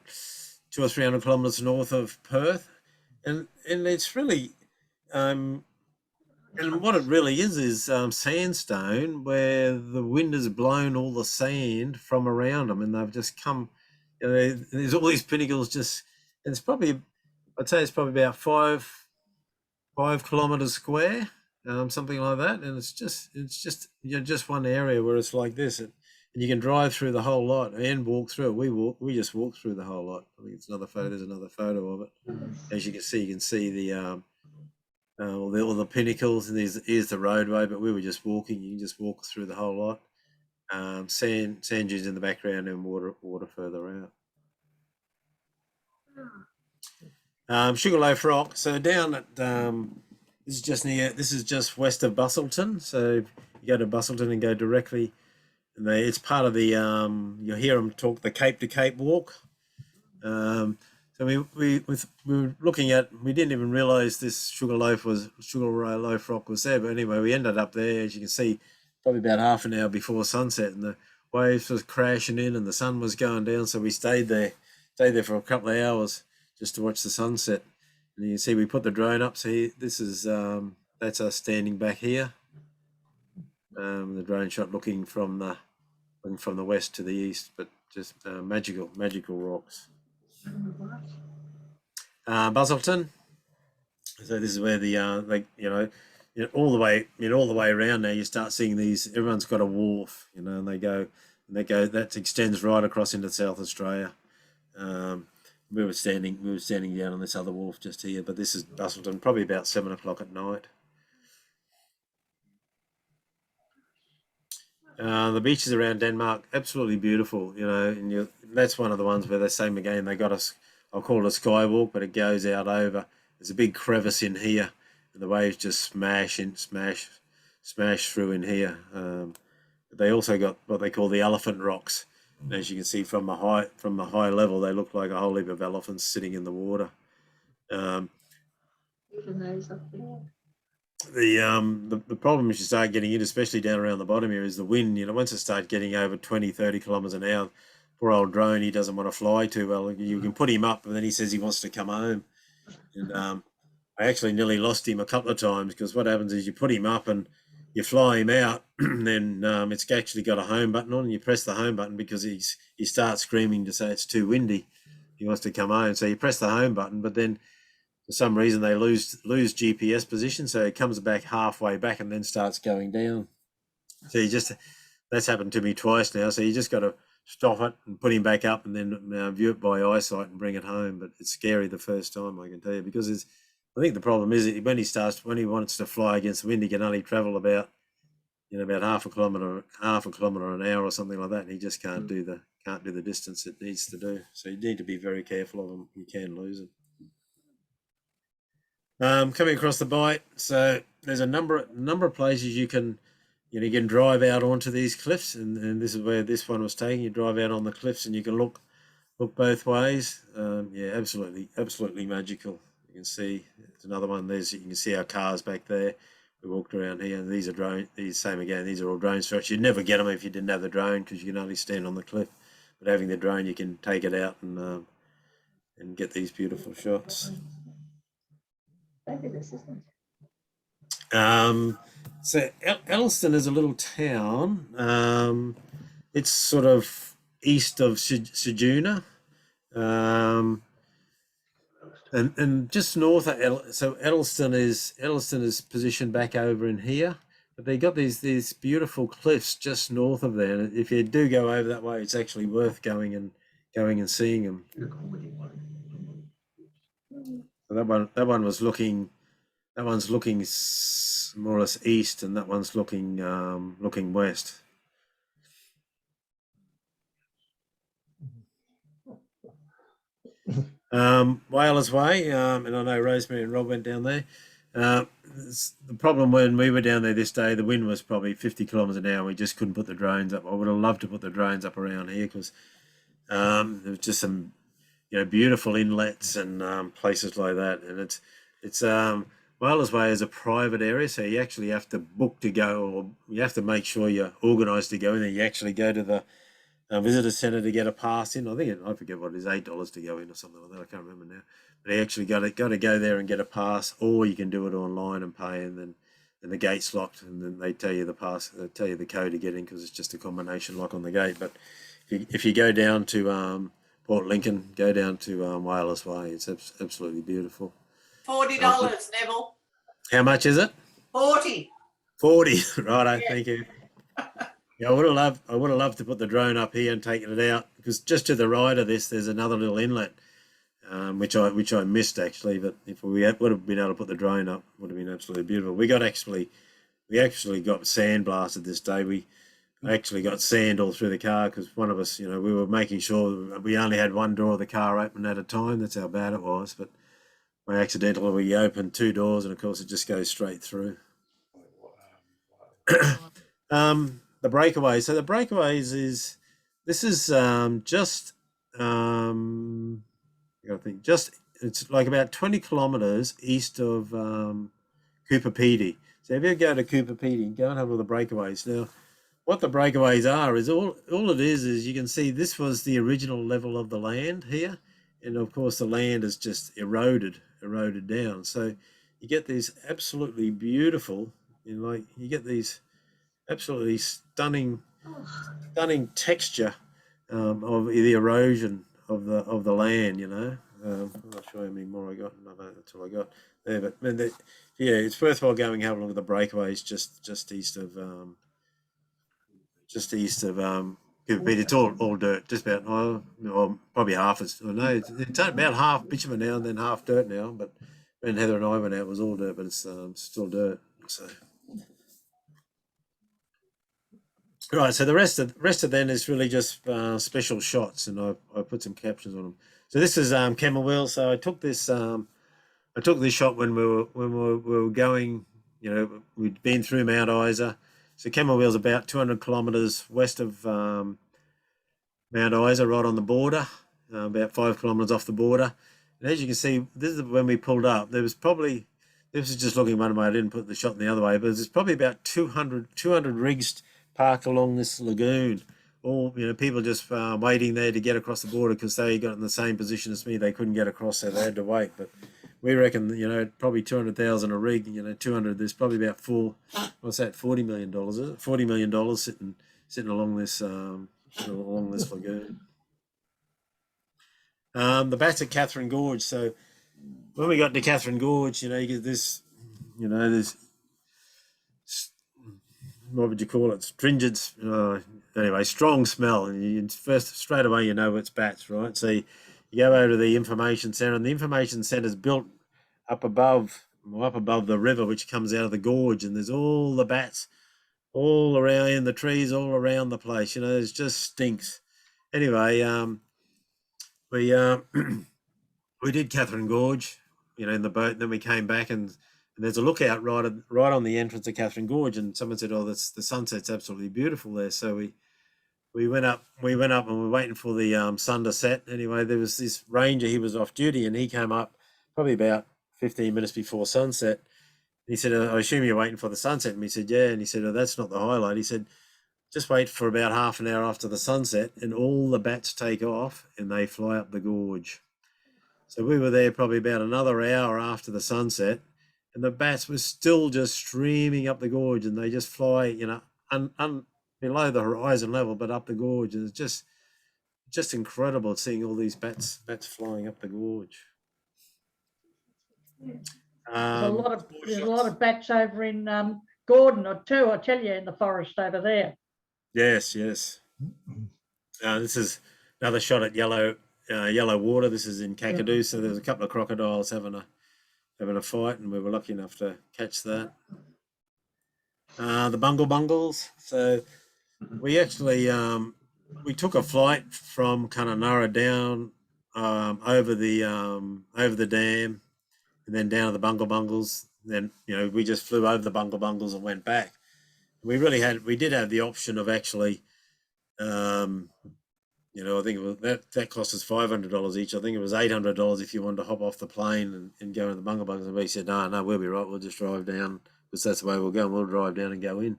A: 200 or 300 kilometres north of Perth, and it's really, and what it really is sandstone where the wind has blown all the sand from around them, and they've just come. There's all these pinnacles and it's probably, I'd say it's probably about 5 kilometres square. Something like that, and it's just just one area where it's like this, and you can drive through the whole lot and walk through it. We just walk through the whole lot. I think it's another photo. There's another photo of it. As you can see the all the pinnacles, and here's the roadway. But we were just walking. You can just walk through the whole lot. Sand dunes in the background and water further out. Sugarloaf Rock. So down at this is just west of Bustleton. So you go to Bustleton and go directly, and it's part of the you'll hear them talk the Cape to Cape walk. So we were looking at, we didn't even realise this Sugarloaf Rock was there, but anyway we ended up there, as you can see, probably about half an hour before sunset, and the waves was crashing in and the sun was going down, so we stayed there for a couple of hours just to watch the sunset. And you can see we put the drone up. So this is that's us standing back here. The drone shot looking from the west to the east, but just magical rocks. Bustleton. So this is where the all the way around now you start seeing these. Everyone's got a wharf, and they go that extends right across into South Australia. We were standing down on this other wharf just here, but this is Bustleton, probably about 7 o'clock at night. The beaches around Denmark, absolutely beautiful, and that's one of the ones where they're same again. They got us, I'll call it a skywalk, but it goes out over. There's a big crevice in here, and the waves just smash through in here. They also got what they call the elephant rocks. And as you can see from the high level, they look like a whole heap of elephants sitting in the water.
B: Even those up there.
A: The problem is you start getting in, especially down around the bottom here, is the wind. Once it starts getting over 20, 30 kilometres an hour, poor old drone, he doesn't want to fly too well. You can put him up, and then he says he wants to come home. And I actually nearly lost him a couple of times, because what happens is you put him up and you fly him out, and then it's actually got a home button on, and you press the home button because he starts screaming to say it's too windy. He wants to come home, so you press the home button, but then for some reason they lose GPS position, so it comes back halfway back and then starts going down. So that's happened to me twice now. So you just got to stop it and put him back up, and then view it by eyesight and bring it home. But it's scary the first time, I can tell you, because I think the problem is that when he wants to fly against the wind, he can only travel about half a kilometre an hour or something like that, and he just can't do the distance it needs to do. So you need to be very careful of him. You can lose him. Coming across the Bight, so there's a number of places you can, you can drive out onto these cliffs, and this is where this one was taken. You drive out on the cliffs, and you can look both ways. Yeah, absolutely magical. You can see there's another one. You can see our cars back there. We walked around here, and these are drone. These same again. These are all drone shots. You'd never get them if you didn't have the drone because you can only stand on the cliff. But having the drone, you can take it out and get these beautiful shots.
B: Fabulous, isn't
A: So Elston is a little town. It's sort of east of Sejuna. And just north of so Edelston is positioned back over in here, but they got these beautiful cliffs just north of there. And if you do go over that way, it's actually worth going and seeing them. So that one was looking, that one's looking more or less east, and that one's looking west. Whalers Way, and I know Rosemary and Rob went down there. The problem when we were down there this day, the wind was probably 50 kilometres an hour. We just couldn't put the drones up. I would have loved to put the drones up around here because there was just some, beautiful inlets and places like that. And it's Whalers Way is a private area, so you actually have to book to go, or you have to make sure you're organised to go, and then you actually go to the visitor centre to get a pass in. I forget what it is, $8 to go in or something like that. I can't remember now. But you actually got to go there and get a pass, or you can do it online and pay, and then the gate's locked, and then they tell you the pass, they tell you the code to get in because it's just a combination lock on the gate. But if you go down to Port Lincoln, go down to Whalers Way. It's absolutely beautiful.
D: $40, Neville.
A: How much is it?
D: 40.
A: 40. Righto, yeah. Thank you. Yeah, I would have loved to put the drone up here and taken it out, because just to the right of this, there's another little inlet, which I missed actually. But if we would have been able to put the drone up, it would have been absolutely beautiful. We actually got sandblasted this day. We actually got sand all through the car because one of us, we were making sure we only had one door of the car open at a time. That's how bad it was. But by accidentally, we opened two doors, and of course, it just goes straight through. The breakaways. So the breakaways is just I think it's like about 20 kilometres east of Cooper Pedy. So if you go to Cooper Pedy, go and have all the breakaways. Now, what the breakaways are is all it is you can see this was the original level of the land here, and of course the land is just eroded down. So you get these absolutely beautiful, you get these absolutely stunning texture of the erosion of the land. I'm not sure how many more I got. No, that's all I got there. But it's worthwhile going and having a look at the breakaways just east of Cooper Pedy. It's all dirt, just about probably half. It's about half bitumen now and then half dirt now. But when Heather and I went out, it was all dirt, but it's still dirt. So. Right, so the rest of then is really just special shots, and I put some captions on them. So this is Camel Wheel. So I took this shot when we were going. We'd been through Mount Isa. So Camel Wheel's about 200 kilometres west of Mount Isa, right on the border, about 5 kilometres off the border. And as you can see, this is when we pulled up. This is just looking one way. I didn't put the shot in the other way, but there's probably about 200 rigs parked along this lagoon. All people just waiting there to get across the border because they got in the same position as me. They couldn't get across, so they had to wait. But we reckon probably 200,000 a rig. 200. There's probably about $40 million. Is it $40 million sitting along this lagoon? The bats at Catherine Gorge. So when we got to Catherine Gorge, you get this, this. What would you call it? Stringent, anyway, strong smell. And you first, straight away, it's bats, right? So you go over to the information centre, and the information centre is built up above the river, which comes out of the gorge, and there's all the bats all around in the trees, all around the place. It just stinks. Anyway, we did Catherine Gorge. in the boat. And then we came back and there's a lookout right on the entrance of Catherine Gorge. And someone said, "Oh, the sunset's absolutely beautiful there." So we went up and we were waiting for the sun to set. Anyway, there was this ranger, he was off duty and he came up probably about 15 minutes before sunset. He said, "I assume you're waiting for the sunset." And we said, "Yeah." And he said, "Oh, that's not the highlight." He said, "Just wait for about half an hour after the sunset and all the bats take off and they fly up the gorge." So we were there probably about another hour after the sunset and the bats were still just streaming up the gorge and they just fly, below the horizon level, but up the gorge. And it's just incredible seeing all these bats flying up the gorge.
B: There's a lot of bats over in Gordon or too, I tell you, in the forest over there.
A: Yes. This is another shot at yellow water. This is in Kakadu. So there's a couple of crocodiles having a fight, and we were lucky enough to catch that. The Bungles. So we actually we took a flight from Kununurra down over the dam, and then down to the Bungles. Then we just flew over the Bungles and went back. We did have the option of actually, I think it was, that cost us $500 each. I think it was $800 if you wanted to hop off the plane and go in the Bungles. And we said, no, we'll be right. We'll just drive down because that's the way we'll go. And we'll drive down and go in.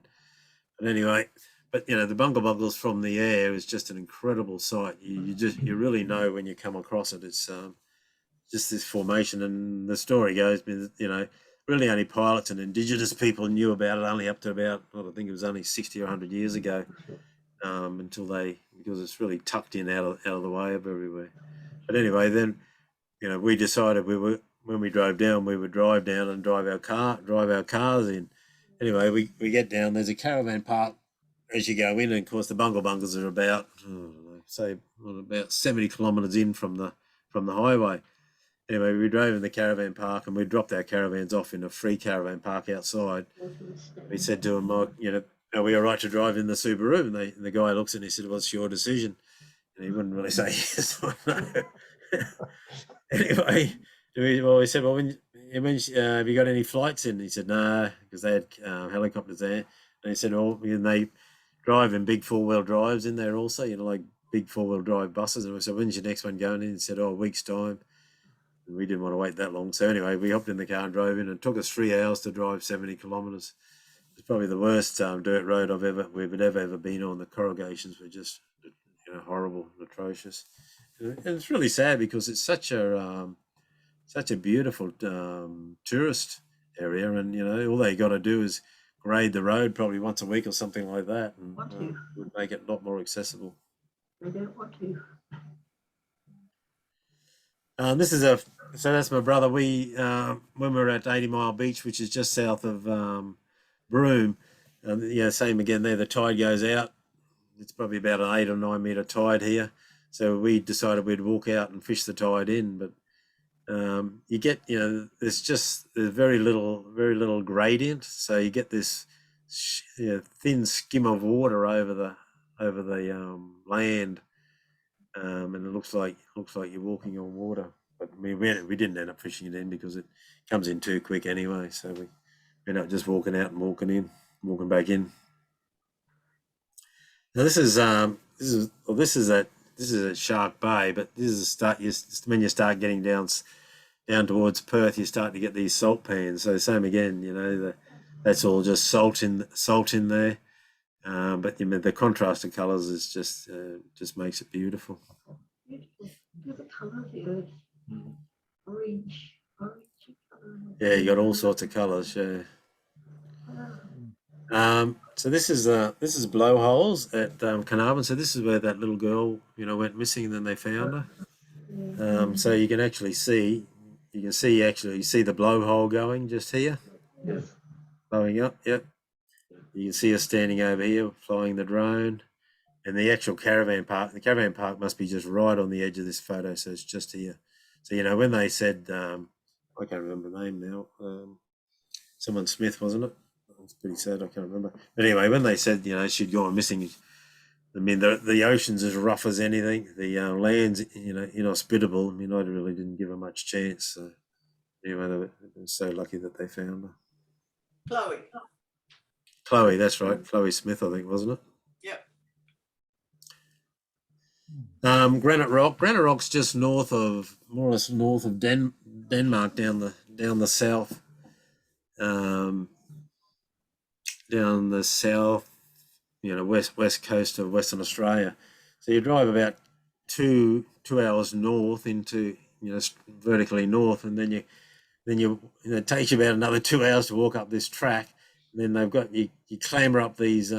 A: But anyway, the Bungles from the air is just an incredible sight. You really know when you come across it. It's just this formation, and the story goes, really only pilots and indigenous people knew about it only up to about, I think it was only 60 or 100 years ago, because it's really tucked in out of the way of everywhere. But anyway, then, we decided when we drove down, we would drive down and drive our cars in. Anyway, we get down, there's a caravan park as you go in, and of course the Bungles are about, about 70 kilometres in from the highway. Anyway, we drove in the caravan park and we dropped our caravans off in a free caravan park outside. We said to him, are we all right to drive in the Subaru? And the guy looks and he said, "Well, it's your decision." And he wouldn't really say yes or no. Anyway, we said, "Well, have you got any flights in?" And he said, "No," because they had helicopters there. And he said, and they drive in big four-wheel drives in there also, like big four-wheel drive buses. And we said, "When's your next one going in?" He said, "A week's time." We didn't want to wait that long. So anyway, we hopped in the car and drove in. It took us 3 hours to drive 70 kilometres. It's probably the worst dirt road we've ever been on. The corrugations were just horrible and atrocious. And it's really sad because it's such a beautiful tourist area, and all they got to do is grade the road probably once a week or something like that, and would make it a lot more accessible.
B: They don't want to.
A: So that's my brother. We when we were at 80 Mile Beach, which is just south of Broome, same again there. The tide goes out. It's probably about an 8 or 9 meter tide here. So we decided we'd walk out and fish the tide in, but you get there's very little gradient, so you get this thin skim of water over the land. And it looks like you're walking on water, but we didn't end up fishing it in because it comes in too quick anyway. So we ended up just walking out and walking back in. Now this is at Shark Bay, but this is when you start getting down towards Perth, you start to get these salt pans. So same again, that's all just salt in there. But the contrast of colours is just makes it beautiful.
B: Beautiful. Look at the colour of the earth. Orange colour.
A: Yeah, you got all sorts of colours. Yeah. So this is blowholes at Carnarvon. So this is where that little girl went missing, and then they found her. So you can actually see the blowhole going just here.
B: Yes.
A: Blowing up. Yep. You can see us standing over here, flying the drone, and the actual caravan park. The caravan park must be just right on the edge of this photo, so it's just here. So when they said, I can't remember the name now. Someone Smith, wasn't it? It's pretty sad. I can't remember. But anyway, when they said she'd gone missing, I mean the ocean's as rough as anything. The land's inhospitable. I mean I really didn't give her much chance. So Anyway, they've been so lucky that they found her.
D: Chloe.
A: Chloe, that's right. Chloe Smith, I think, wasn't it?
D: Yep.
A: Granite Rock. Granite Rock's just north of, more or less north of Denmark, down the south, down the south, west coast of Western Australia. So you drive about two hours north into, vertically north, and then it takes you about another 2 hours to walk up this track. And then they've got you clamber up these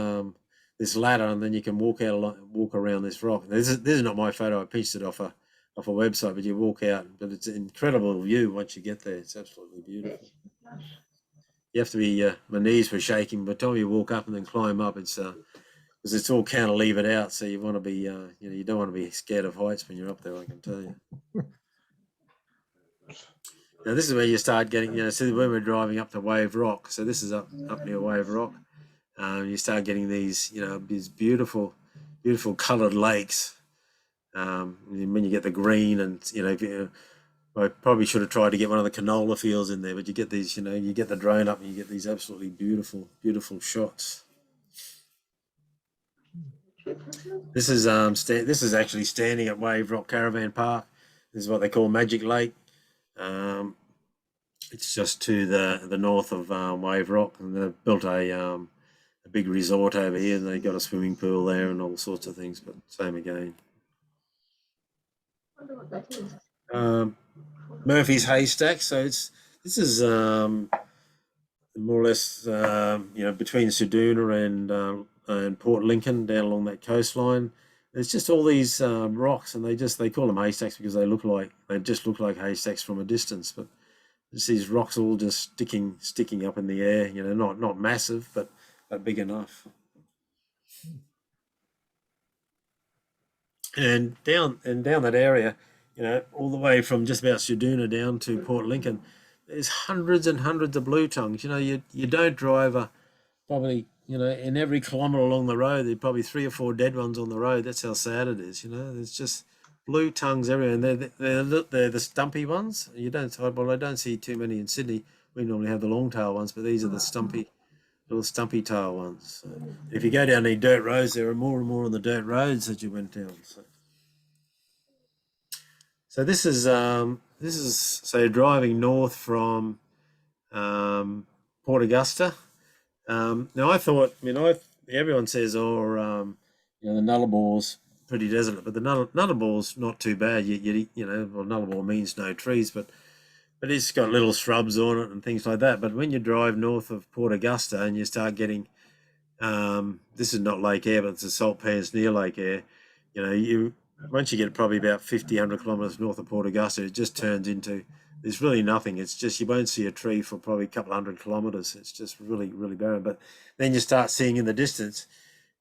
A: this ladder, and then you can walk around this rock. This is not my photo. I pinched it off a website, but you walk out, but it's an incredible view once you get there. It's absolutely beautiful. You have to be my knees were shaking by the time you walk up and then climb up. It's because it's all cantilevered out, so you want to be you don't want to be scared of heights when you're up there, I can tell you. Now this is where you start getting, see when we're driving up to Wave Rock. So this is up near Wave Rock. You start getting these, these beautiful coloured lakes. When you get the green, and I probably should have tried to get one of the canola fields in there, but you get these, you get the drone up and you get these absolutely beautiful shots. This is actually standing at Wave Rock Caravan Park. This is what they call Magic Lake. It's just to the north of Wave Rock, and they've built a big resort over here, and they've got a swimming pool there and all sorts of things, but same again.
E: I wonder what that is.
A: Murphy's Haystack. So this is more or less between Seduna and Port Lincoln, down along that coastline. There's just all these rocks, and they call them haystacks because they just look like haystacks from a distance, but just these rocks all just sticking up in the air. Not massive, but big enough. And down that area, all the way from just about Seduna down to Port Lincoln, there's hundreds and hundreds of blue tongues. You don't drive probably, in every kilometre along the road, there's probably 3 or 4 dead ones on the road. That's how sad it is. There's just blue tongues everywhere, and they're the stumpy ones. I don't see too many in Sydney. We normally have the long tail ones, but these are the little stumpy tail ones. So if you go down any dirt roads, there are more and more on the dirt roads that you went down. So this is so driving north from Port Augusta. Now I thought, everyone says, the Nullabore's pretty desolate, but the Nullabore's not too bad. Nullarbor means no trees, but it's got little shrubs on it and things like that. But when you drive north of Port Augusta and you start getting, this is not Lake Eyre, but it's the salt pans near Lake Eyre. Once you get probably about 100 kilometres north of Port Augusta, it just turns into, there's really nothing. It's just, you won't see a tree for probably a couple 100 kilometres. It's just really, really barren. But then you start seeing in the distance,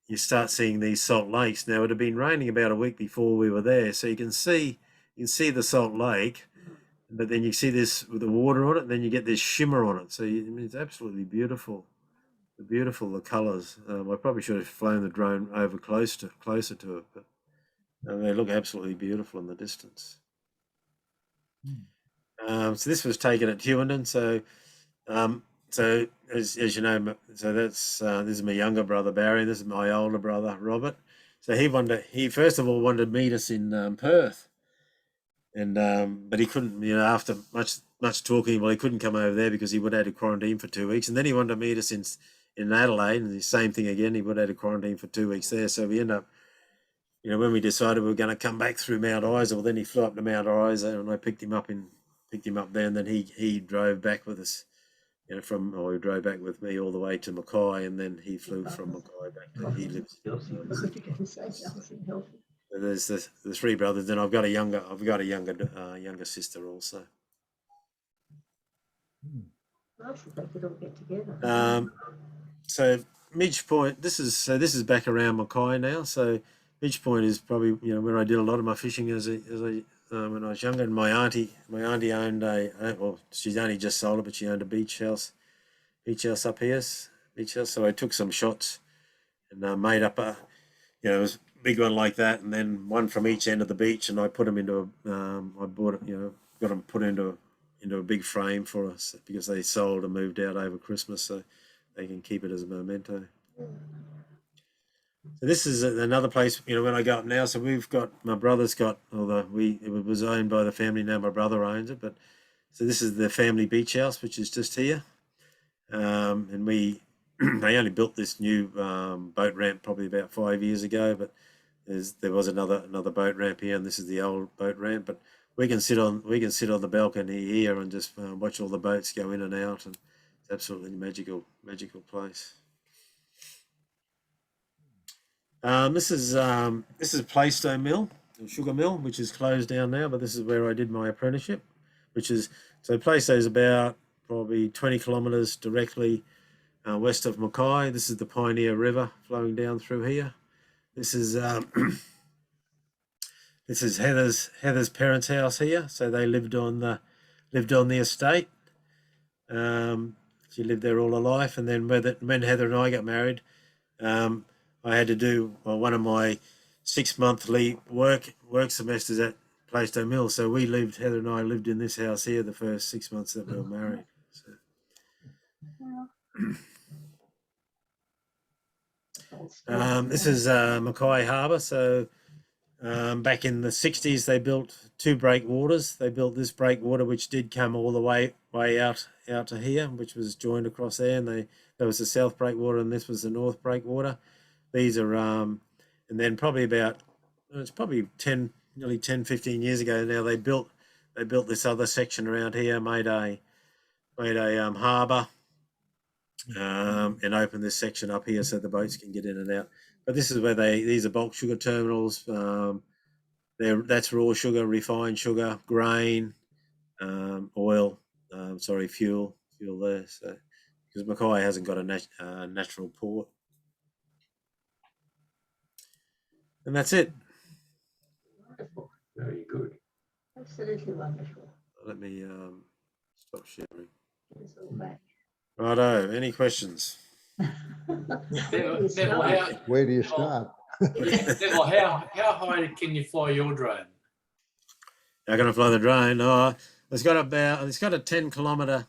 A: these salt lakes. Now, it had been raining about a week before we were there, so you can see the salt lake, but then you see this with the water on it, and then you get this shimmer on it. So it's absolutely beautiful. The colours. I probably should have flown the drone over closer to it, but they look absolutely beautiful in the distance. So this was taken at Hewenden. So as you know, so that's this is my younger brother Barry. This is my older brother Robert. So he first of all wanted to meet us in Perth, and but he couldn't. After much talking, he couldn't come over there because he would have had to quarantine for 2 weeks, and then he wanted to meet us in Adelaide, and the same thing again. He would have had to quarantine for 2 weeks there. So we end up. When we decided we were going to come back through Mount Isa, well, then he flew up to Mount Isa, and I picked him up there, and then he drove back with us, he drove back with me all the way to Mackay, and then he flew from Mackay back to, he lives. There's the 3 brothers, and I've got a younger sister also.
E: Nice if they could all get together.
A: So Midge Point, this is back around Mackay now. So Midge Point is probably where I did a lot of my fishing when I was younger. And my auntie owned she's only just sold it, but she owned a beach house up here. So I took some shots and made up it was a big one like that, and then one from each end of the beach, and I put them into got them put into into a big frame for us because they sold and moved out over Christmas, so they can keep it as a memento. So this is another place, you know, when I go up now. So we've got, my brother's got, although it was owned by the family, now my brother owns it, but so this is the family beach house, which is just here. And we, they only built this new boat ramp probably about 5 years ago, but there was another boat ramp here, and this is the old boat ramp. But we can sit on the balcony here and just watch all the boats go in and out, and it's absolutely magical place. This is Playstone Mill, a sugar mill, which is closed down now, but this is where I did my apprenticeship, which is, so Playstone is about probably 20 kilometres directly west of Mackay. This is the Pioneer River flowing down through here. This is this is Heather's parents' house here. So they lived on the estate. She lived there all her life, and then when Heather and I got married, I had to do one of my 6 monthly work semesters at Playstone Mill. So Heather and I lived in this house here the first 6 months that we were married. So. This is Mackay Harbour. So back in the 60s, they built 2 breakwaters. They built this breakwater, which did come all the way out to here, which was joined across there. And there was the south breakwater, and this was the north breakwater. These are, and then probably it's probably nearly 10, 15 years ago now, they built this other section around here, made a harbour, and opened this section up here so the boats can get in and out. But this is where these are bulk sugar terminals. That's raw sugar, refined sugar, grain, oil, fuel there. So because Mackay hasn't got a natural port. And that's it.
C: Wonderful. Very good.
E: Absolutely wonderful.
A: Let me stop sharing.
E: It's all back.
A: Righto, any questions?
F: Neville,
G: Where do you start?
F: Neville, how high can you fly your drone?
A: How can I fly the drone? Oh, it's got a 10 kilometre.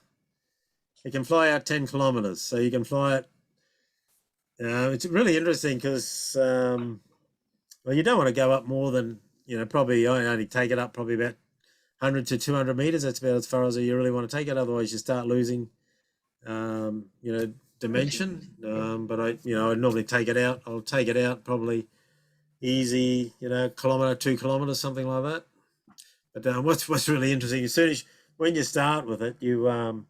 A: It can fly out 10 kilometres, so you can fly it. It's really interesting because well, you don't want to go up more than, probably I only take it up probably about 100 to 200 meters. That's about as far as you really want to take it. Otherwise, you start losing, dimension. But I normally take it out. I'll take it out probably easy, kilometer, 2 kilometers, something like that. But what's really interesting, as soon as when you start with it, you have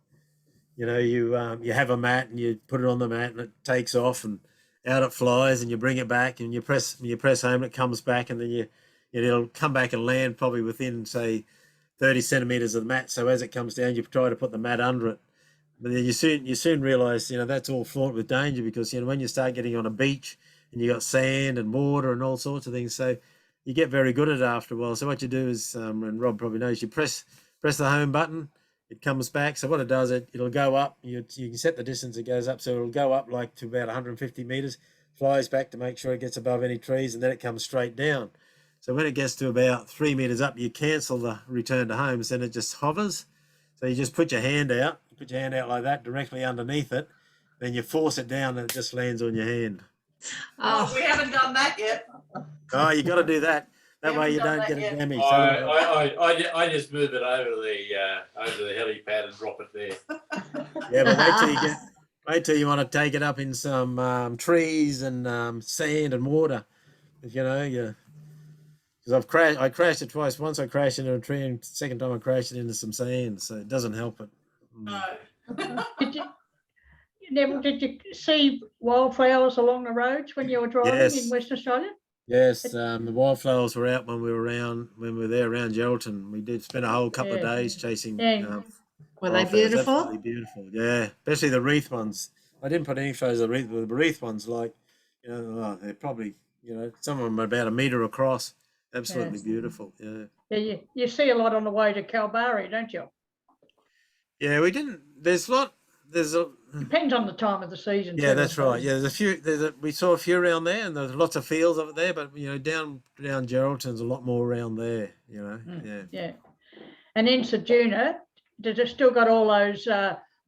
A: a mat and you put it on the mat and it takes off and out it flies, and you bring it back and you press home and it comes back, and then it'll come back and land probably within, say, 30 centimeters of the mat. So as it comes down, you try to put the mat under it, but then you soon realize that's all fraught with danger, because when you start getting on a beach and you got sand and water and all sorts of things, so you get very good at it after a while. So what you do is, and Rob probably knows, you press the home button. It comes back. So what it does, it'll go up. You can set the distance it goes up. So it'll go up like to about 150 meters, flies back to make sure it gets above any trees, and then it comes straight down. So when it gets to about 3 meters up, you cancel the return to home. So then it just hovers. So you just put your hand out like that directly underneath it. Then you force it down and it just lands on your hand.
D: Oh, we haven't done that yet.
A: Oh, you got to do that. That way you don't get it damaged.
F: I just move it over the helipad and drop it there.
A: Yeah, but wait till you want to take it up in some trees and sand and water. Because I crashed it twice. Once I crashed into a tree, and the second time I crashed it into some sand. So it doesn't help it.
D: No.
B: Did you see wildflowers along the roads when you were driving in Western Australia?
A: Yes, the wildflowers were out when we were there around Geraldton. We did spend a whole couple of days chasing.
H: Were they beautiful?
A: Absolutely beautiful, yeah. Especially the wreath ones. I didn't put any photos of the wreath, but the wreath ones, they're probably, some of them are about a metre across. Absolutely beautiful, yeah.
B: Yeah, you see a lot on the way to Kalbarri, don't you?
A: Yeah, we didn't.
B: Depends on the time of the season.
A: Yeah, that's right. Yeah, there's a few. We saw a few around there, and there's lots of fields over there. But down Geraldton's a lot more around there. Yeah.
B: Yeah, and in Ceduna, does it still got all those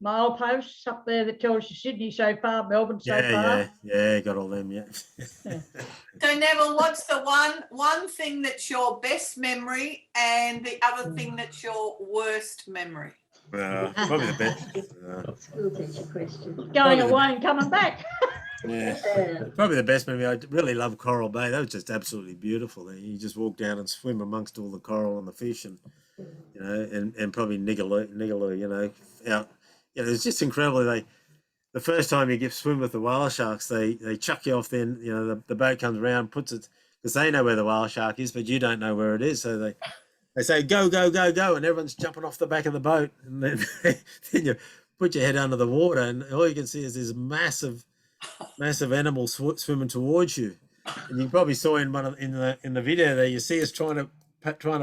B: mileposts up there that tells you Sydney so far, Melbourne so far?
A: Yeah, got all them, yeah.
D: So Neville, what's the one thing that's your best memory and the other thing that's your worst memory?
A: Probably the best.
E: School teacher question.
B: Going
A: Probably
B: away and coming back.
A: Yeah, probably the best memory. I really love Coral Bay. That was just absolutely beautiful. You just walk down and swim amongst all the coral and the fish, and you know, and probably niggle, you know, out. You know, it's just incredible. The first time you get swim with the whale sharks, they chuck you off. Then you know the boat comes around, puts it because they know where the whale shark is, but you don't know where it is. So they say go go go go, and everyone's jumping off the back of the boat, and then you put your head under the water, and all you can see is this massive animal swimming towards you. And you probably saw in the video there, you see us trying to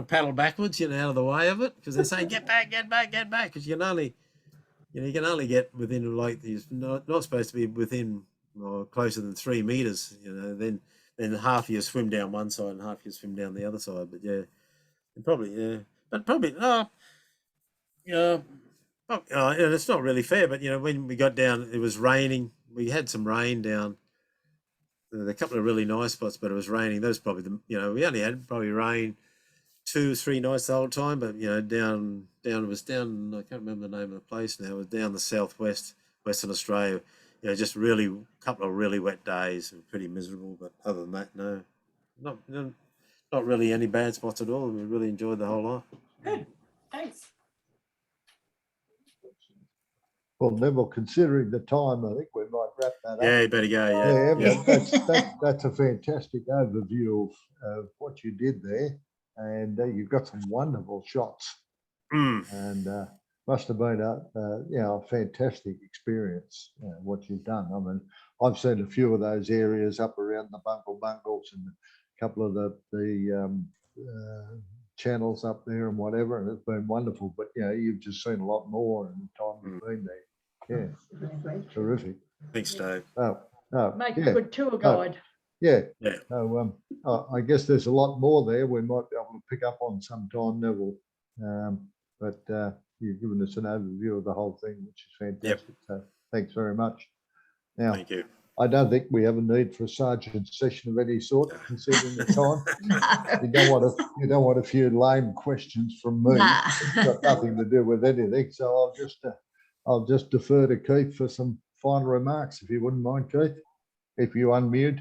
A: paddle backwards, you know, out of the way of it, because they're saying get back, because you can only get within, like, you're not supposed to be within closer than 3 meters, you know. Then half you swim down one side and half you swim down the other side. But yeah, and it's not really fair. But you know, when we got down, it was raining. We had some rain down. There were a couple of really nice spots, but it was raining. That was probably we only had probably rain 2 or 3 nights the whole time. But you know, down it was down. I can't remember the name of the place now. It was down the southwest, Western Australia. You know, just really a couple of really wet days. Pretty miserable. But other than that, no, not really any bad spots at all. We really enjoyed the whole lot.
D: Good, thanks.
G: Well, Neville, considering the time, I think we might wrap that up.
A: Yeah, you better go.
G: Yeah. That's a fantastic overview of what you did there, and you've got some wonderful shots, and must have been a fantastic experience. What you've done. I mean, I've seen a few of those areas up around the Bungles and a couple of the channels up there and whatever, and it's been wonderful. But you know, you've just seen a lot more in the time you've been there. Yeah, terrific.
A: Thanks, Dave.
B: Make a good tour guide.
G: Yeah.
A: Yeah.
G: So I guess there's a lot more there. We might be able to pick up on sometime, Neville. But you've given us an overview of the whole thing, which is fantastic. So thanks very much. Now,
A: Thank you.
G: I don't think we have a need for a sergeant session of any sort, considering the time. You don't want a few lame questions from me.
H: Nah.
G: It's got nothing to do with anything. So I'll just defer to Keith for some final remarks, if you wouldn't mind, Keith, if you unmute.